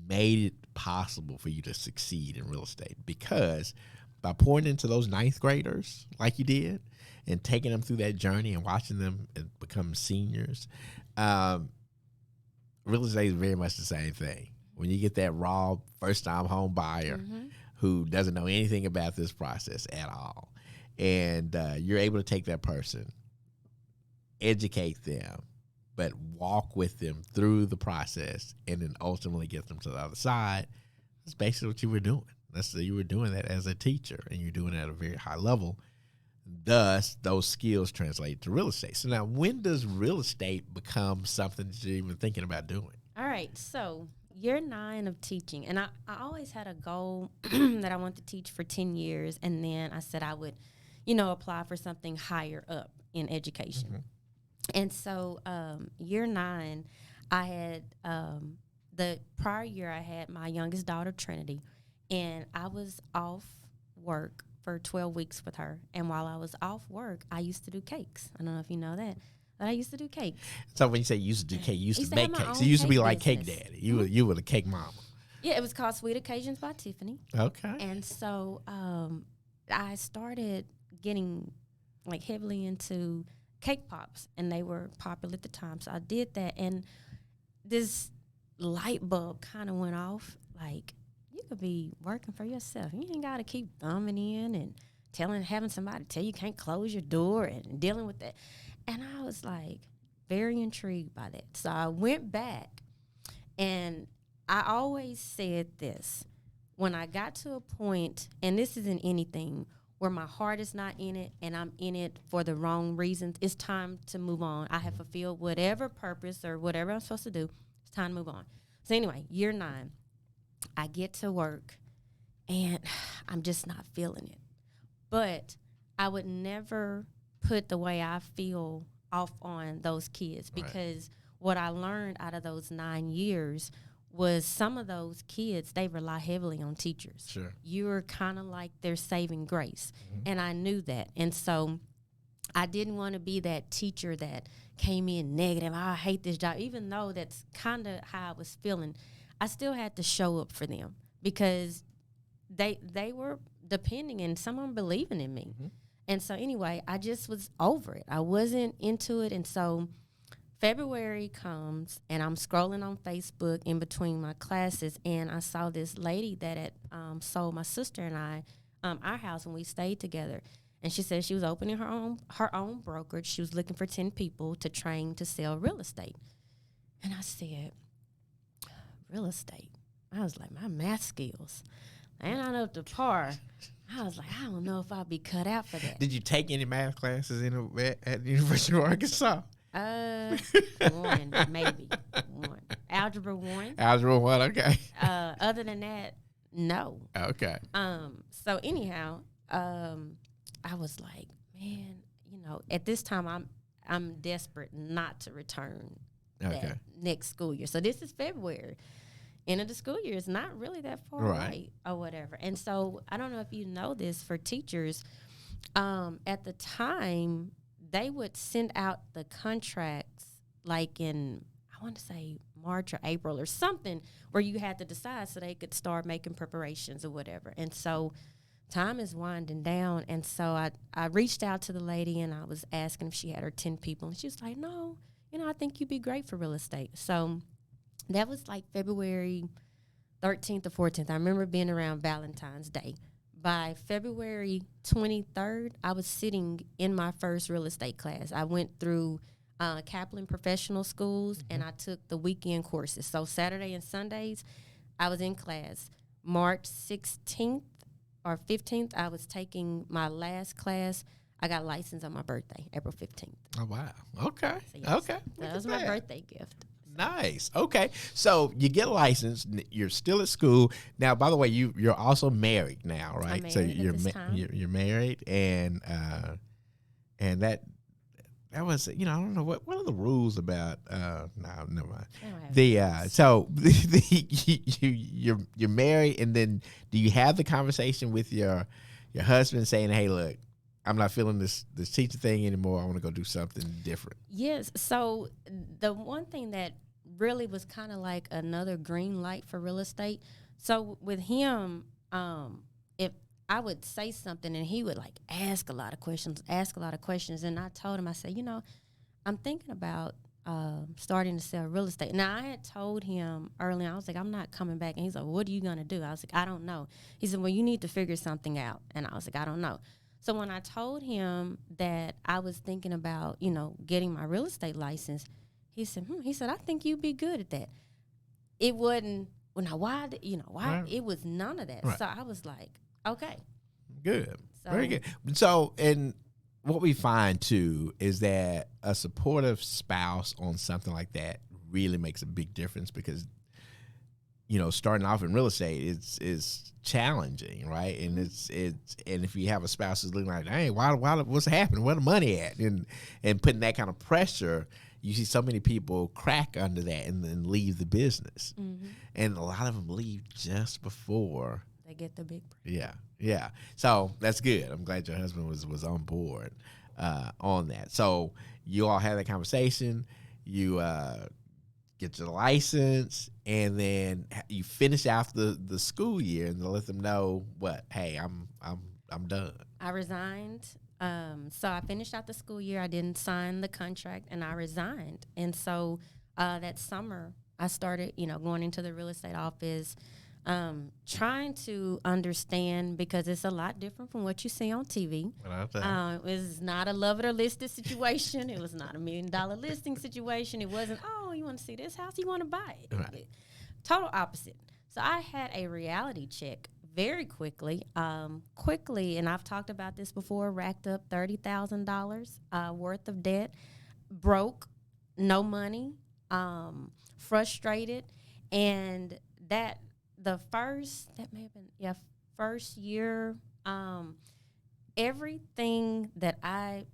made it possible for you to succeed in real estate. Because by pouring into those ninth graders like you did and taking them through that journey and watching them become seniors, real estate is very much the same thing. When you get that raw first-time home buyer who doesn't know anything about this process at all, and you're able to take that person, educate them, but walk with them through the process and then ultimately get them to the other side, that's basically what you were doing. You were doing that as a teacher, and you're doing it at a very high level. Thus, those skills translate to real estate. So now, when does real estate become something that you're even thinking about doing? All right, so year 9 of teaching, and I always had a goal that I wanted to teach for 10 years, and then I said I would, apply for something higher up in education. And so year 9, I had the prior year I had my youngest daughter, Trinity, and I was off work for 12 weeks with her. And while I was off work, I used to do cakes. I don't know if you know that, but I used to do cakes. So when you say you used to do cake, you used to make cakes. You used to be like business. Cake Daddy. You were the cake mama. Yeah, it was called Sweet Occasions by Tiffany. Okay. And so I started getting heavily into cake pops, and they were popular at the time. So I did that, and this light bulb kind of went off. You could be working for yourself. You ain't got to keep thumbing in and having somebody tell you can't close your door and dealing with that. And I was very intrigued by that. So I went back, and I always said this. When I got to a point, and this isn't anything, where my heart is not in it and I'm in it for the wrong reasons, it's time to move on. I have fulfilled whatever purpose or whatever I'm supposed to do. It's time to move on. So anyway, year 9, I get to work and I'm just not feeling it. But I would never put the way I feel off on those kids, because what I learned out of those 9 years was some of those kids, they rely heavily on teachers. Sure. You're kind of like their saving grace. And I knew that. And so I didn't want to be that teacher that came in negative. I hate this job. Even though that's kind of how I was feeling, I still had to show up for them, because they were depending and some of them believing in me. And so anyway, I just was over it. I wasn't into it. And so February comes, and I'm scrolling on Facebook in between my classes, and I saw this lady that had sold my sister and I our house when we stayed together. And she said she was opening her own brokerage. She was looking for 10 people to train to sell real estate. And I said, real estate? I was like, my math skills, and I know the par. I was like, I don't know if I'll be cut out for that. Did you take any math classes at the University of Arkansas? One, maybe. One. Algebra 1. Algebra 1, okay. Other than that, no. Okay. So anyhow, I was like, man, at this time I'm desperate not to return that next school year. So this is February. End of the school year is not really that far away or whatever. And so I don't know if you know this, for teachers, at the time, they would send out the contracts like in, I want to say March or April or something, where you had to decide so they could start making preparations or whatever. And so time is winding down. And so I reached out to the lady and I was asking if she had her 10 people. And she was like, no, I think you'd be great for real estate. So that was like February 13th or 14th. I remember being around Valentine's Day. By February 23rd, I was sitting in my first real estate class. I went through Kaplan Professional Schools, and I took the weekend courses. So Saturday and Sundays, I was in class. March 16th or 15th, I was taking my last class. I got licensed on my birthday, April 15th. Oh, wow. Okay. So yes, Okay. that was my birthday gift. Nice. Okay. So you get licensed. You're still at school now. By the way, you're also married now, right? I'm married So you're married, and that was, I don't know what are the rules about. No, never mind. So you're married, and then do you have the conversation with your husband saying, hey, look, I'm not feeling this teacher thing anymore. I want to go do something different. Yes. So the one thing that really was kind of like another green light for real estate. So with him, if I would say something and he would like ask a lot of questions. And I told him, I said, I'm thinking about starting to sell real estate. Now, I had told him early on, I was like, I'm not coming back. And he's like, what are you going to do? I was like, I don't know. He said, well, you need to figure something out. And I was like, I don't know. So when I told him that I was thinking about, getting my real estate license, he said, I think you'd be good at that. It wasn't, well, now why, Right. It was none of that. Right. So I was like, okay. Good. So, Very good. So, and what we find too is that a supportive spouse on something like that really makes a big difference, because starting off in real estate is challenging, right? And and if you have a spouse who's looking like, hey, what's happening? Where the money at? And putting that kind of pressure, you see so many people crack under that and then leave the business. Mm-hmm. And a lot of them leave just before they get the big break. Yeah. So that's good. I'm glad your husband was on board on that. So you all had that conversation. You get your license, and then you finish after the school year, and let them know what? Hey, I'm done. I resigned. So I finished out the school year. I didn't sign the contract, and I resigned. And so that summer, I started, going into the real estate office, trying to understand, because it's a lot different from what you see on TV. It was not a love it or list it situation. It was not $1 million listing situation. It wasn't, oh, you want to see this house? You want to buy it? Right. total opposite. So I had a reality check very quickly. And I've talked about this before, racked up $30,000 worth of debt, broke, no money, frustrated. And that may have been, first year, everything that I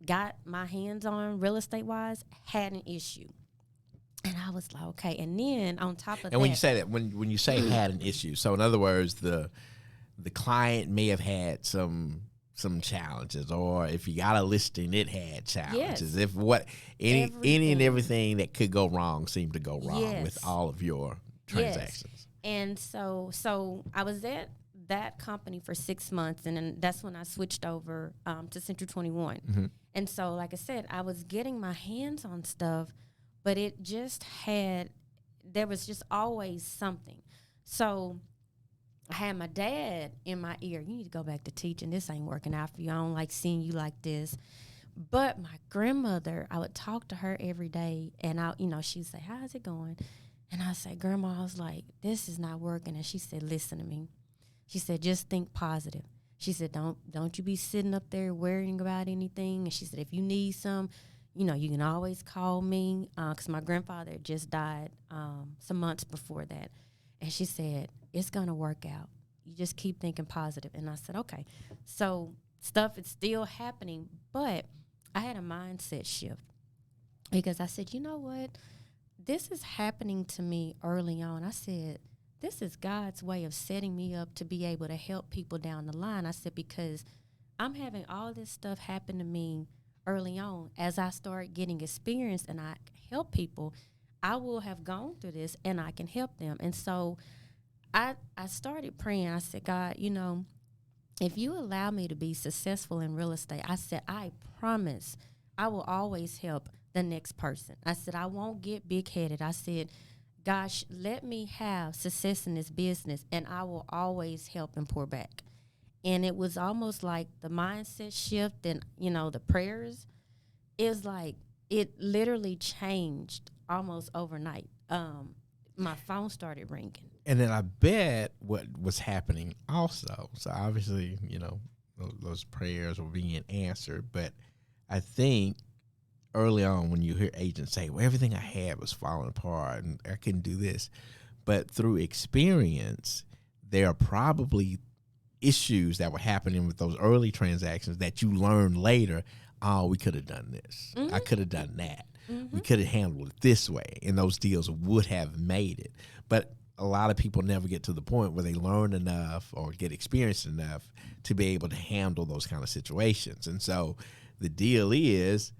got my hands on real estate wise had an issue. And I was like, okay. And then on top of that, and when you say that, when you say had an issue, so in other words, the client may have had some challenges, or if you got a listing, it had challenges. Yes. If any and everything that could go wrong seemed to go wrong with all of your transactions. Yes. And so I was at that company for 6 months, and then that's when I switched over to Central 21. Mm-hmm. And so, like I said, I was getting my hands on stuff, but there was just always something. So I had my dad in my ear. You need to go back to teaching. This ain't working out for you. I don't like seeing you like this. But my grandmother, I would talk to her every day, and she'd say, how's it going? And I'd say, Grandma, I was like, this is not working. And she said, listen to me. She said, just think positive. She said, don't you be sitting up there worrying about anything. And she said, if you need some, you can always call me, because my grandfather just died some months before that. And she said, it's going to work out. You just keep thinking positive. And I said, okay. So stuff is still happening, but I had a mindset shift, because I said, you know what? This is happening to me early on. I said, this is God's way of setting me up to be able to help people down the line. I said, because I'm having all this stuff happen to me early on. As I start getting experience and I help people, I will have gone through this and I can help them. And so I started praying. I said, God, if you allow me to be successful in real estate, I said, I promise I will always help the next person. I said, I won't get big-headed. I said, gosh, let me have success in this business, and I will always help and pour back. And it was almost like the mindset shift and, the prayers. It was like it literally changed almost overnight. My phone started ringing. And then I bet what was happening also, so obviously, those prayers were being answered, but I think early on when you hear agents say, well, everything I had was falling apart and I couldn't do this. But through experience, there are probably issues that were happening with those early transactions that you learned later. Oh, we could have done this. Mm-hmm. I could have done that. Mm-hmm. We could have handled it this way, and those deals would have made it. But a lot of people never get to the point where they learn enough or get experience enough to be able to handle those kind of situations. And so the deal is,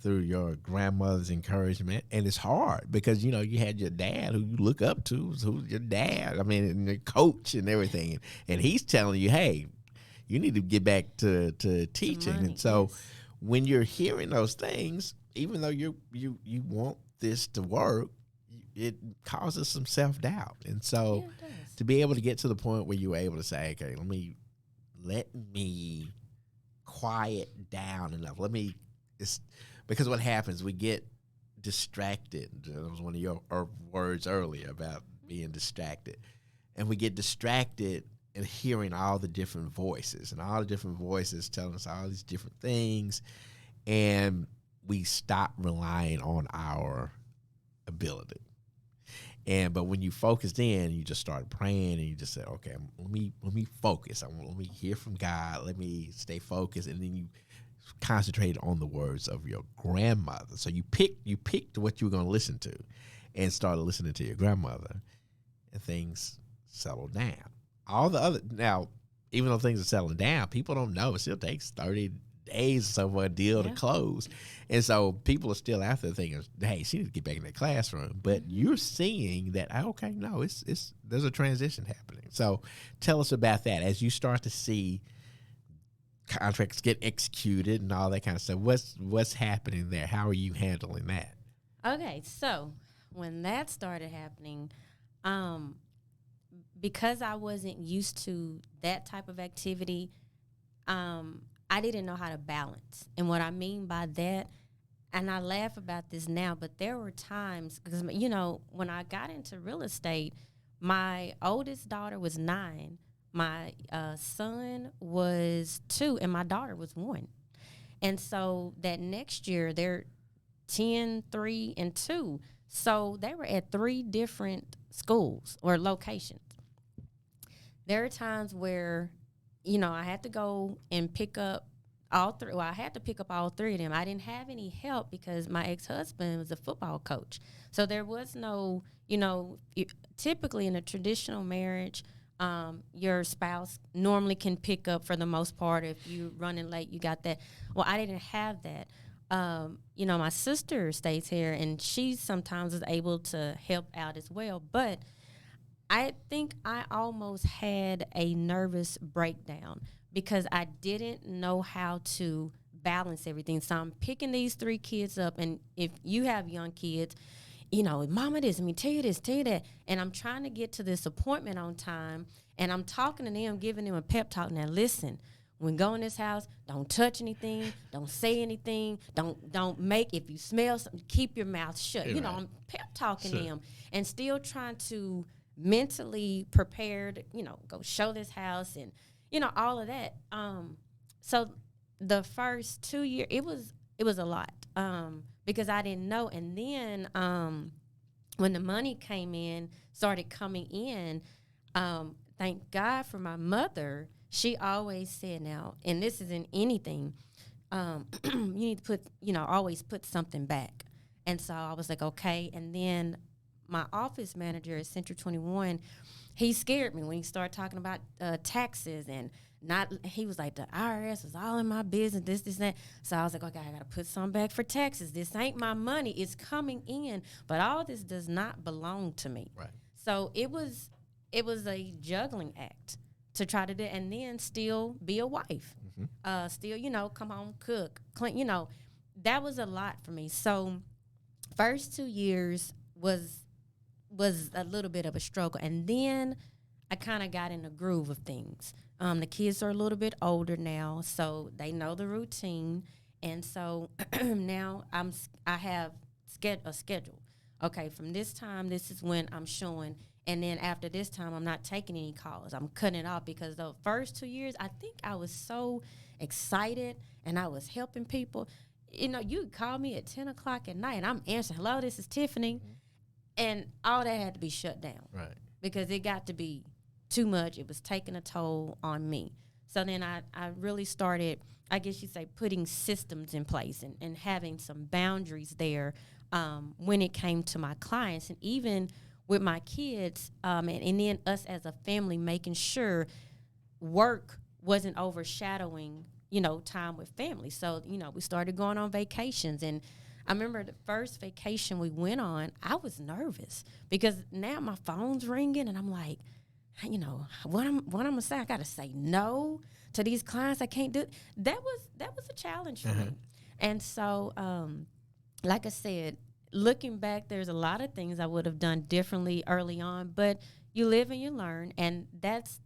through your grandmother's encouragement, and it's hard because you had your dad who you look up to, who's your dad. I mean, and your coach and everything, and he's telling you, "Hey, you need to get back to teaching." money, and so, yes. when you're hearing those things, even though you want this to work, it causes some self-doubt. And so, Yeah, it does. to be able to get to the point where you're able to say, "Okay, let me quiet down enough. It's because what happens, we get distracted." That was one of your words earlier about being distracted. And we get distracted and hearing all the different voices and all the different voices telling us all these different things. And we stop relying on our ability. But when you focused in, you just started praying and you just said, okay, let me focus. Let me hear from God. Let me stay focused. And then you concentrated on the words of your grandmother. So you picked what you were going to listen to and started listening to your grandmother, and things settled down. Now, even though things are settling down, people don't know. It still takes 30 days or so for a deal to close. And so people are still out there thinking, hey, she needs to get back in that classroom. But you're seeing that, okay, no, there's a transition happening. So tell us about that as you start to see contracts get executed and all that kind of stuff. What's happening there? How are you handling that? Okay, so when that started happening, because I wasn't used to that type of activity, I didn't know how to balance. And what I mean by that, and I laugh about this now, but there were times, because, you know, when I got into real estate, my oldest daughter was 9, my son was 2, and my daughter was 1. And so that next year, they're 10, 3, and 2. So they were at 3 different schools or locations. There are times where, you know, I had to go and pick up all 3. Well, I had to pick up all 3 of them. I didn't have any help because my ex-husband was a football coach. So there was no, you know, typically in a traditional marriage, your spouse normally can pick up for the most part. If you're running late, you got that. Well, I didn't have that. You know, my sister stays here, and she sometimes is able to help out as well. But I think I almost had a nervous breakdown because I didn't know how to balance everything. So I'm picking these 3 kids up, and if you have young kids, you know, mama this, let me tell you this, tell you that. And I'm trying to get to this appointment on time, and I'm talking to them, giving them a pep talk. Now, listen, when go in this house, don't touch anything, don't say anything, don't make, if you smell something, keep your mouth shut. You're you know, right. I'm pep talking them and still trying to mentally prepare to, you know, go show this house and, you know, all of that. So the first 2 years, it was a lot because I didn't know. And then when the money started coming in, thank God for my mother. She always said, now, and this isn't anything, you need to always put something back. And so I was like, okay. And then my office manager at Central 21, he scared me when he started talking about taxes and he was like, the IRS is all in my business, this, that. So I was like, okay, I got to put some back for taxes. This ain't my money. It's coming in, but all this does not belong to me. Right. So it was a juggling act to try to do, and then still be a wife. Mm-hmm. Still, you know, come home, cook, clean, you know, that was a lot for me. So first 2 years was a little bit of a struggle. And then I kind of got in the groove of things. The kids are a little bit older now, so they know the routine. And so now I have a schedule. Okay, from this time, this is when I'm showing. And then after this time, I'm not taking any calls. I'm cutting it off because the first 2 years, I think I was so excited and I was helping people. You know, you could call me at 10 o'clock at night and I'm answering, hello, this is Tiffany. Mm-hmm. And all that had to be shut down. Right. Because it got to be too much. It was taking a toll on me. So then I really started, I guess you'd say, putting systems in place and having some boundaries there when it came to my clients. And even with my kids, and then us as a family, making sure work wasn't overshadowing, you know, time with family. So, you know, we started going on vacations. And I remember the first vacation we went on, I was nervous because now my phone's ringing and I'm like, you know, what I'm gonna say? I gotta say no to these clients. I can't do it. That was a challenge for me. And so, like I said, looking back, there's a lot of things I would have done differently early on, but you live and you learn, and that's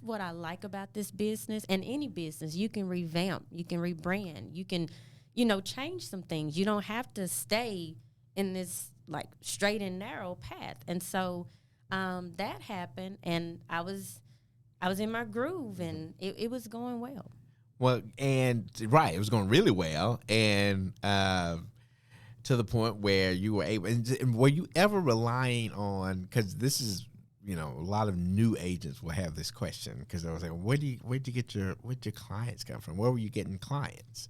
what I like about this business and any business. You can revamp, you can rebrand, you can, you know, change some things. You don't have to stay in this like straight and narrow path. And so that happened, and I was in my groove, and it was going well. Well, and right, it was going really well, and to the point where you were able. And were you ever relying on? Because this is, you know, a lot of new agents will have this question because they was like, where'd you get your clients come from? Where were you getting clients?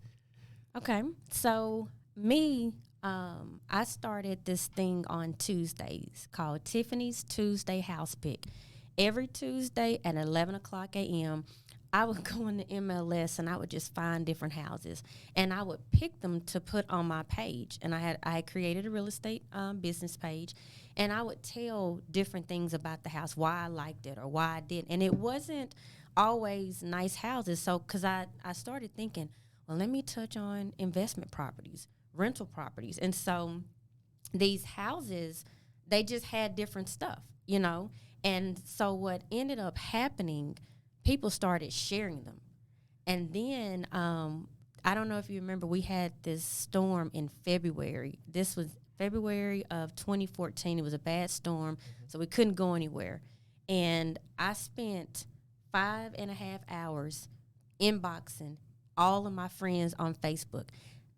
Okay, so me, I started this thing on Tuesdays called Tiffany's Tuesday House Pick. Every Tuesday at 11 o'clock a.m., I would go into MLS and I would just find different houses, and I would pick them to put on my page. And I had created a real estate business page, and I would tell different things about the house, why I liked it or why I didn't. And it wasn't always nice houses. So because I started thinking, well, let me touch on investment properties, rental properties. And so these houses, they just had different stuff, you know. And so what ended up happening, people started sharing them. And then I don't know if you remember, we had this storm in February. This was February of 2014. It was a bad storm, so we couldn't go anywhere. And I spent 5.5 hours inboxing all of my friends on Facebook,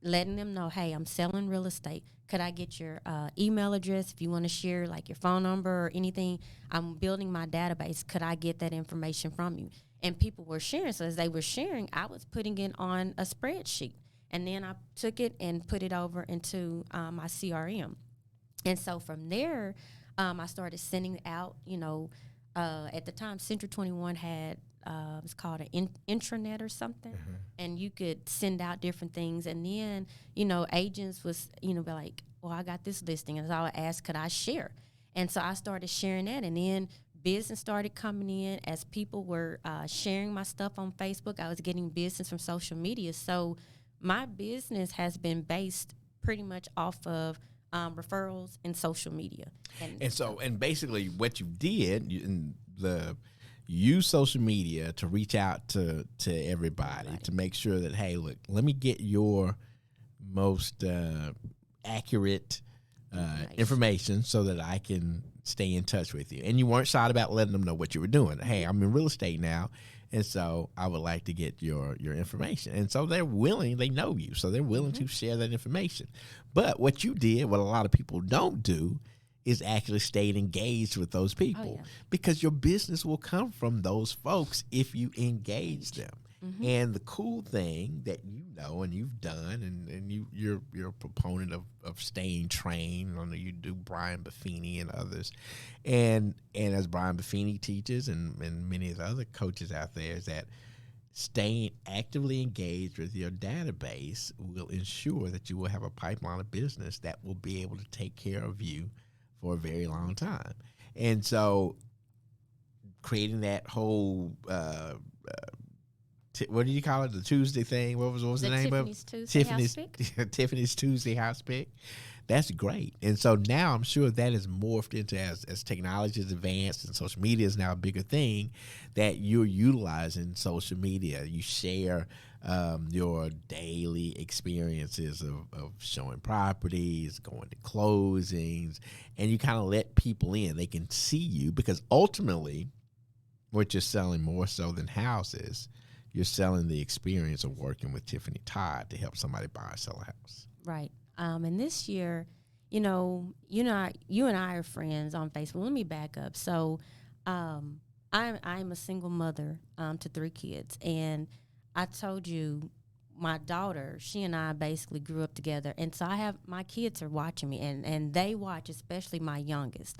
letting them know, hey, I'm selling real estate. Could I get your email address if you want to share like your phone number or anything? I'm building my database. Could I get that information from you? And people were sharing. So as they were sharing, I was putting it on a spreadsheet. And then I took it and put it over into my CRM. And so from there, I started sending out, at the time, Central 21 had, it's called an intranet or something. Mm-hmm. And you could send out different things. And then, agents was, be like, well, I got this listing. And so I would ask, could I share? And so I started sharing that. And then business started coming in as people were sharing my stuff on Facebook. I was getting business from social media. So my business has been based pretty much off of referrals and social media. And basically what you did, use social media to reach out to everybody, to make sure that, hey, look, let me get your most accurate information so that I can stay in touch with you. And you weren't shy about letting them know what you were doing. Hey, I'm in real estate now, and so I would like to get your information. And so they're willing, they know you, so they're willing to share that information. But what you did, what a lot of people don't do, is actually stayed engaged with those people, because your business will come from those folks if you engage them. Mm-hmm. And the cool thing that and you've done, and you're a proponent of staying trained. I know you do Brian Buffini and others, and as Brian Buffini teaches, and many of the other coaches out there, is that staying actively engaged with your database will ensure that you will have a pipeline of business that will be able to take care of you for a very long time. And so creating that whole what do you call it? The Tuesday thing. What was the name of it? Tiffany's Tuesday House Pick. That's great. And so now I'm sure that is morphed into, as technology has advanced and social media is now a bigger thing, that you're utilizing social media. You share your daily experiences of showing properties, going to closings, and you kind of let people in. They can see you, because ultimately what you're selling, more so than houses, you're selling the experience of working with Tiffany Todd to help somebody buy or sell a house. Right. And this year, you and I are friends on Facebook. Let me back up. So I'm a single mother to 3 kids. And I told you, my daughter, she and I basically grew up together. And so my kids are watching me, and they watch, especially my youngest.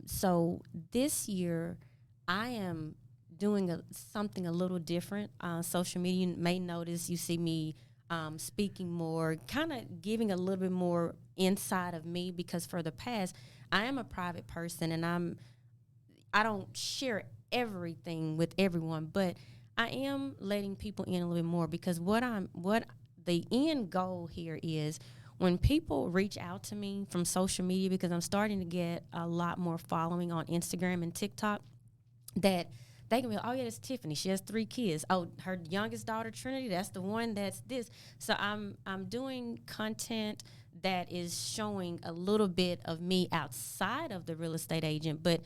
So this year, I am doing something a little different. Social media, you may notice, you see me speaking more, kind of giving a little bit more inside of me, because for the past, I am a private person, and I don't share everything with everyone, but I am letting people in a little bit more, because what the end goal here is, when people reach out to me from social media, because I'm starting to get a lot more following on Instagram and TikTok, that they can be, oh yeah, it's Tiffany. She has 3 kids. Oh, her youngest daughter, Trinity, that's the one that's this. So I'm doing content that is showing a little bit of me outside of the real estate agent. But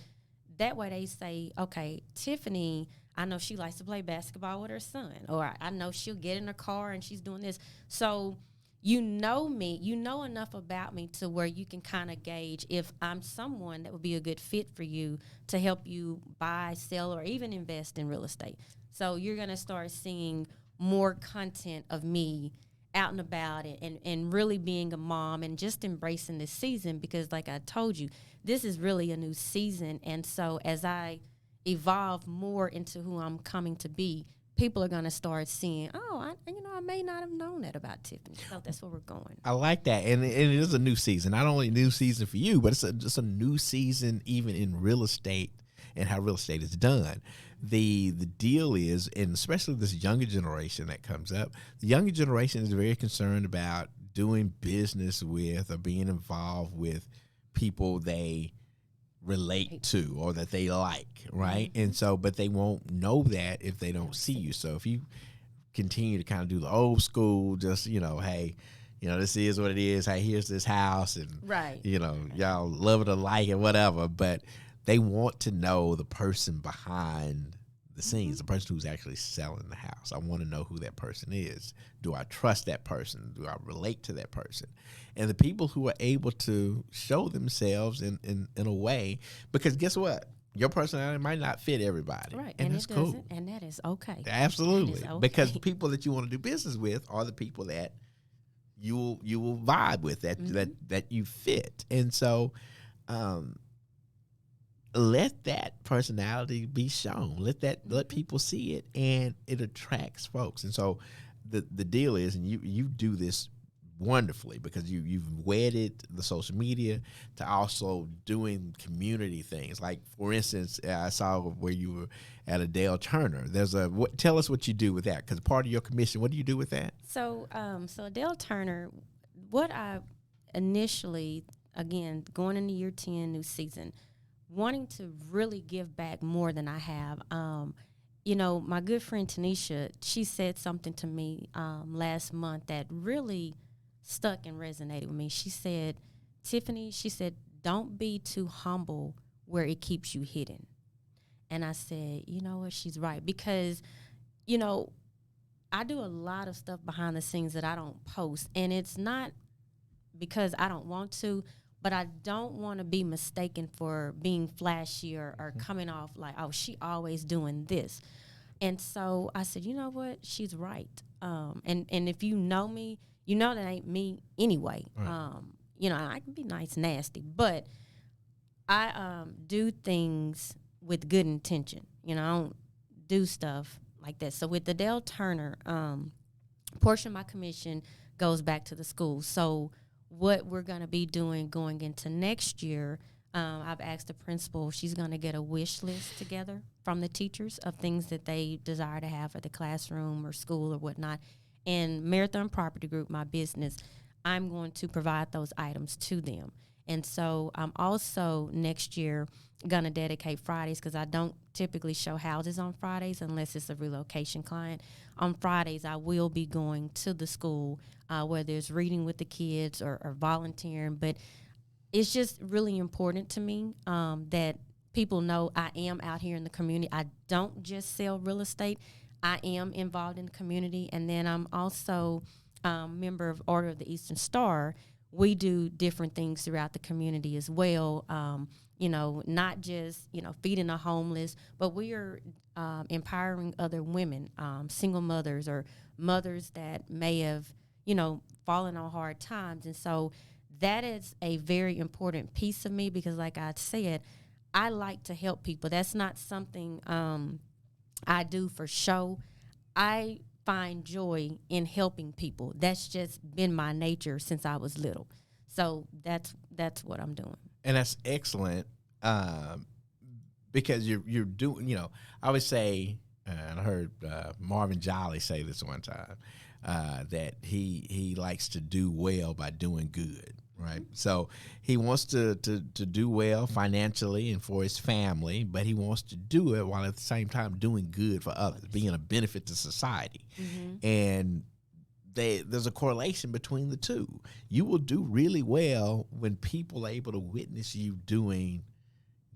that way they say, okay, Tiffany, I know she likes to play basketball with her son. Or I know she'll get in her car and she's doing this. So you know me, you know enough about me to where you can kind of gauge if I'm someone that would be a good fit for you to help you buy, sell, or even invest in real estate. So you're going to start seeing more content of me out and about, and really being a mom and just embracing this season, because like I told you, this is really a new season. And so as I evolve more into who I'm coming to be, people are going to start seeing, I may not have known that about Tiffany. So that's where we're going. I like that. And it is a new season. Not only a new season for you, but it's just a new season even in real estate and how real estate is done. The deal is, and especially this younger generation that comes up, the younger generation is very concerned about doing business with or being involved with people they relate to or that they like, right? Mm-hmm. And so, but they won't know that if they don't see you. So if you continue to kind of do the old school, just, hey, this is what it is. Hey, here's this house, and Right. y'all love it or like it, whatever. But they want to know the person behind the scenes, the person who's actually selling the house. I want to know who that person is. Do I trust that person? Do I relate to that person? And the people who are able to show themselves in a way, because guess what? Your personality might not fit everybody. Right. And that's cool. Doesn't, and that is okay. Absolutely. That is okay. Because people that you want to do business with are the people that you will vibe with, that you fit. And so let that personality be shown. Let people see it, and it attracts folks. And so the deal is, and you do this wonderfully, because you've wedded the social media to also doing community things. Like, for instance, I saw where you were at a Dale Turner. Tell us what you do with that, because part of your commission, what do you do with that? So Dale Turner, what I initially, again, going into year 10, new season, wanting to really give back more than I have. My good friend Tanisha, she said something to me last month that really stuck and resonated with me. She said, Tiffany, don't be too humble where it keeps you hidden. And I said, you know what, she's right. Because, I do a lot of stuff behind the scenes that I don't post. And it's not because I don't want to, but I don't want to be mistaken for being flashy or coming off like, oh, she always doing this. And so I said, you know what? She's right. And if you know me, you know that ain't me anyway. Right. I can be nice, nasty, but I do things with good intention. I don't do stuff like that. So with the Dale Turner, portion of my commission goes back to the school. So what we're going to be doing going into next year, I've asked the principal, she's going to get a wish list together from the teachers of things that they desire to have at the classroom or school or whatnot. And Marathon Property Group, my business, I'm going to provide those items to them. And so I'm also next year going to dedicate Fridays, because I don't typically show houses on Fridays unless it's a relocation client. On Fridays, I will be going to the school, whether it's reading with the kids or volunteering. But it's just really important to me that people know I am out here in the community. I don't just sell real estate. I am involved in the community. And then I'm also a member of Order of the Eastern Star. We do different things throughout the community as well. Not just, feeding the homeless, but we are empowering other women, single mothers or mothers that may have, fallen on hard times. And so that is a very important piece of me, because like I said, I like to help people. That's not something I do for show. I find joy in helping people. That's just been my nature since I was little. So that's what I'm doing. And that's excellent, because you're doing, I would say, and I heard Marvin Jolly say this one time, that he likes to do well by doing good. Right. So he wants to do well financially and for his family, but he wants to do it while at the same time doing good for others, being a benefit to society. Mm-hmm. And there's a correlation between the two. You will do really well when people are able to witness you doing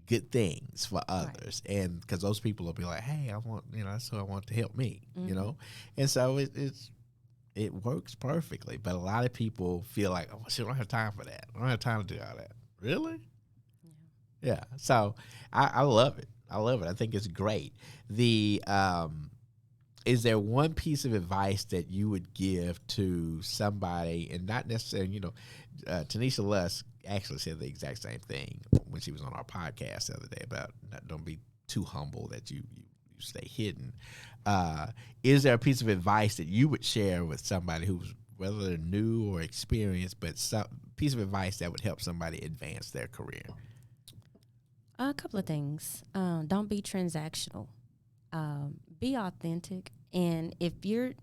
good things for others. Right. And because those people will be like, hey, I want, that's who I want to help me, mm-hmm. And so it works perfectly, but a lot of people feel like, oh, shit, I don't have time for that. I don't have time to do all that. Really? Yeah. So I love it. I think it's great. Is there one piece of advice that you would give to somebody, and not necessarily, Tanisha Lusk actually said the exact same thing when she was on our podcast the other day about don't be too humble that you stay hidden. Is there a piece of advice that you would share with somebody who's, whether they're new or experienced, but some piece of advice that would help somebody advance their career? A couple of things. Don't be transactional. Be authentic. And if you're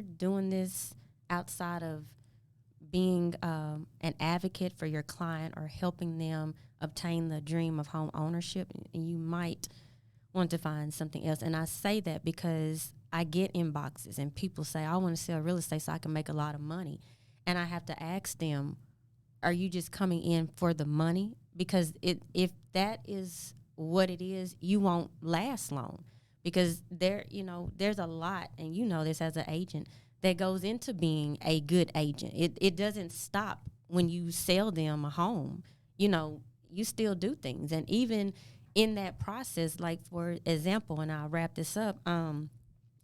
doing this outside of being an advocate for your client or helping them obtain the dream of home ownership, you might want to find something else. And I say that because I get inboxes and people say, I want to sell real estate so I can make a lot of money. And I have to ask them, are you just coming in for the money? Because if that is what it is, you won't last long. Because there's a lot, and you know this as an agent, that goes into being a good agent. It doesn't stop when you sell them a home. You still do things. And even in that process, like for example, and I'll wrap this up, I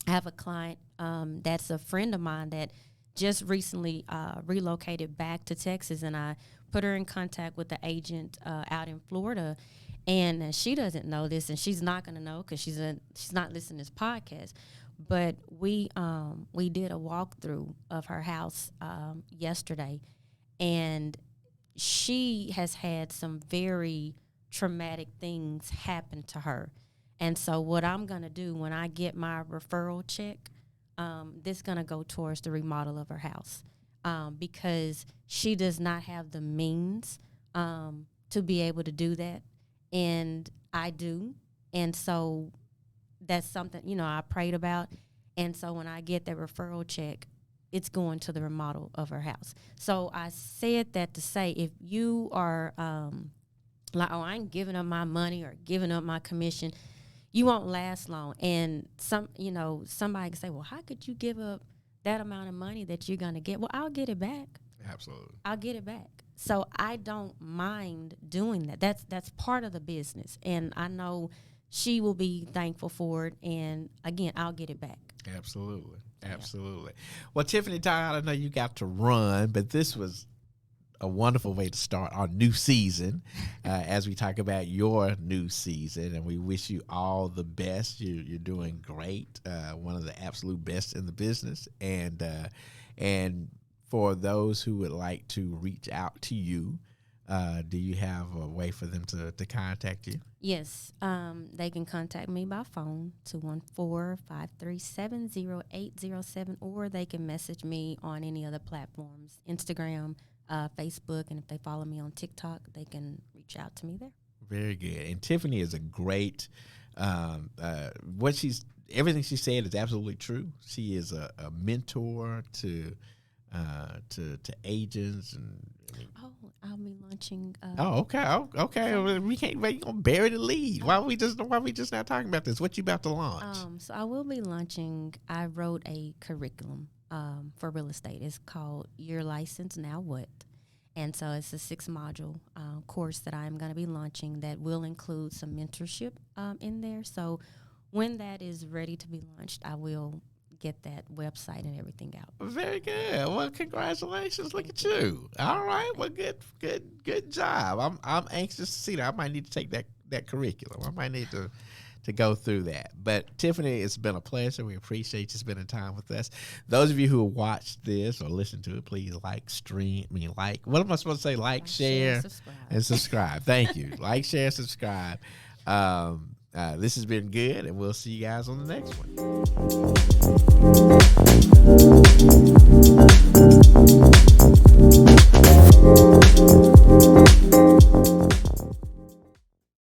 have a client that's a friend of mine that just recently relocated back to Texas, and I put her in contact with the agent out in Florida. And she doesn't know this, and she's not going to know because she's not listening to this podcast. But we did a walkthrough of her house yesterday, and she has had some very traumatic things happen to her. And so what I'm going to do when I get my referral check, this is going to go towards the remodel of her house because she does not have the means to be able to do that. And I do. And so that's something, I prayed about. And so when I get that referral check, it's going to the remodel of her house. So I said that to say, if you are like, I ain't giving up my money or giving up my commission, you won't last long. And somebody can say, well, how could you give up that amount of money that you're going to get? Well, I'll get it back. Absolutely. I'll get it back. So I don't mind doing that. That's part of the business. And I know she will be thankful for it. And again, I'll get it back. Absolutely. Absolutely. Yeah. Well, Tiffany Todd, I know you got to run, but this was a wonderful way to start our new season as we talk about your new season. And we wish you all the best. You're doing great. One of the absolute best in the business. And for those who would like to reach out to you, do you have a way for them to contact you? Yes. They can contact me by phone, 214-537-0807, or they can message me on any other platforms, Instagram, Facebook, and if they follow me on TikTok, they can reach out to me there. Very good. And Tiffany is a great, everything she said is absolutely true. She is a mentor to agents and. I'll be launching. Okay. We can't wait. You gonna bury the lead? Why we just not talking about this? What you about to launch? So I will be launching. I wrote a curriculum for real estate. It's called Your License Now What, and so it's a 6-module course that I'm going to be launching that will include some mentorship in there. So when that is ready to be launched, I will get that website and everything out. Very good. Well, congratulations. Look at you. All right. Well, good job. I'm anxious to see that. I might need to take that curriculum. I might need to go through that. But Tiffany, it's been a pleasure. We appreciate you spending time with us. Those of you who watched this or listened to it, please what am I supposed to say? Like, share, and subscribe. Thank you. Like, share, subscribe. This has been good, and we'll see you guys on the next one.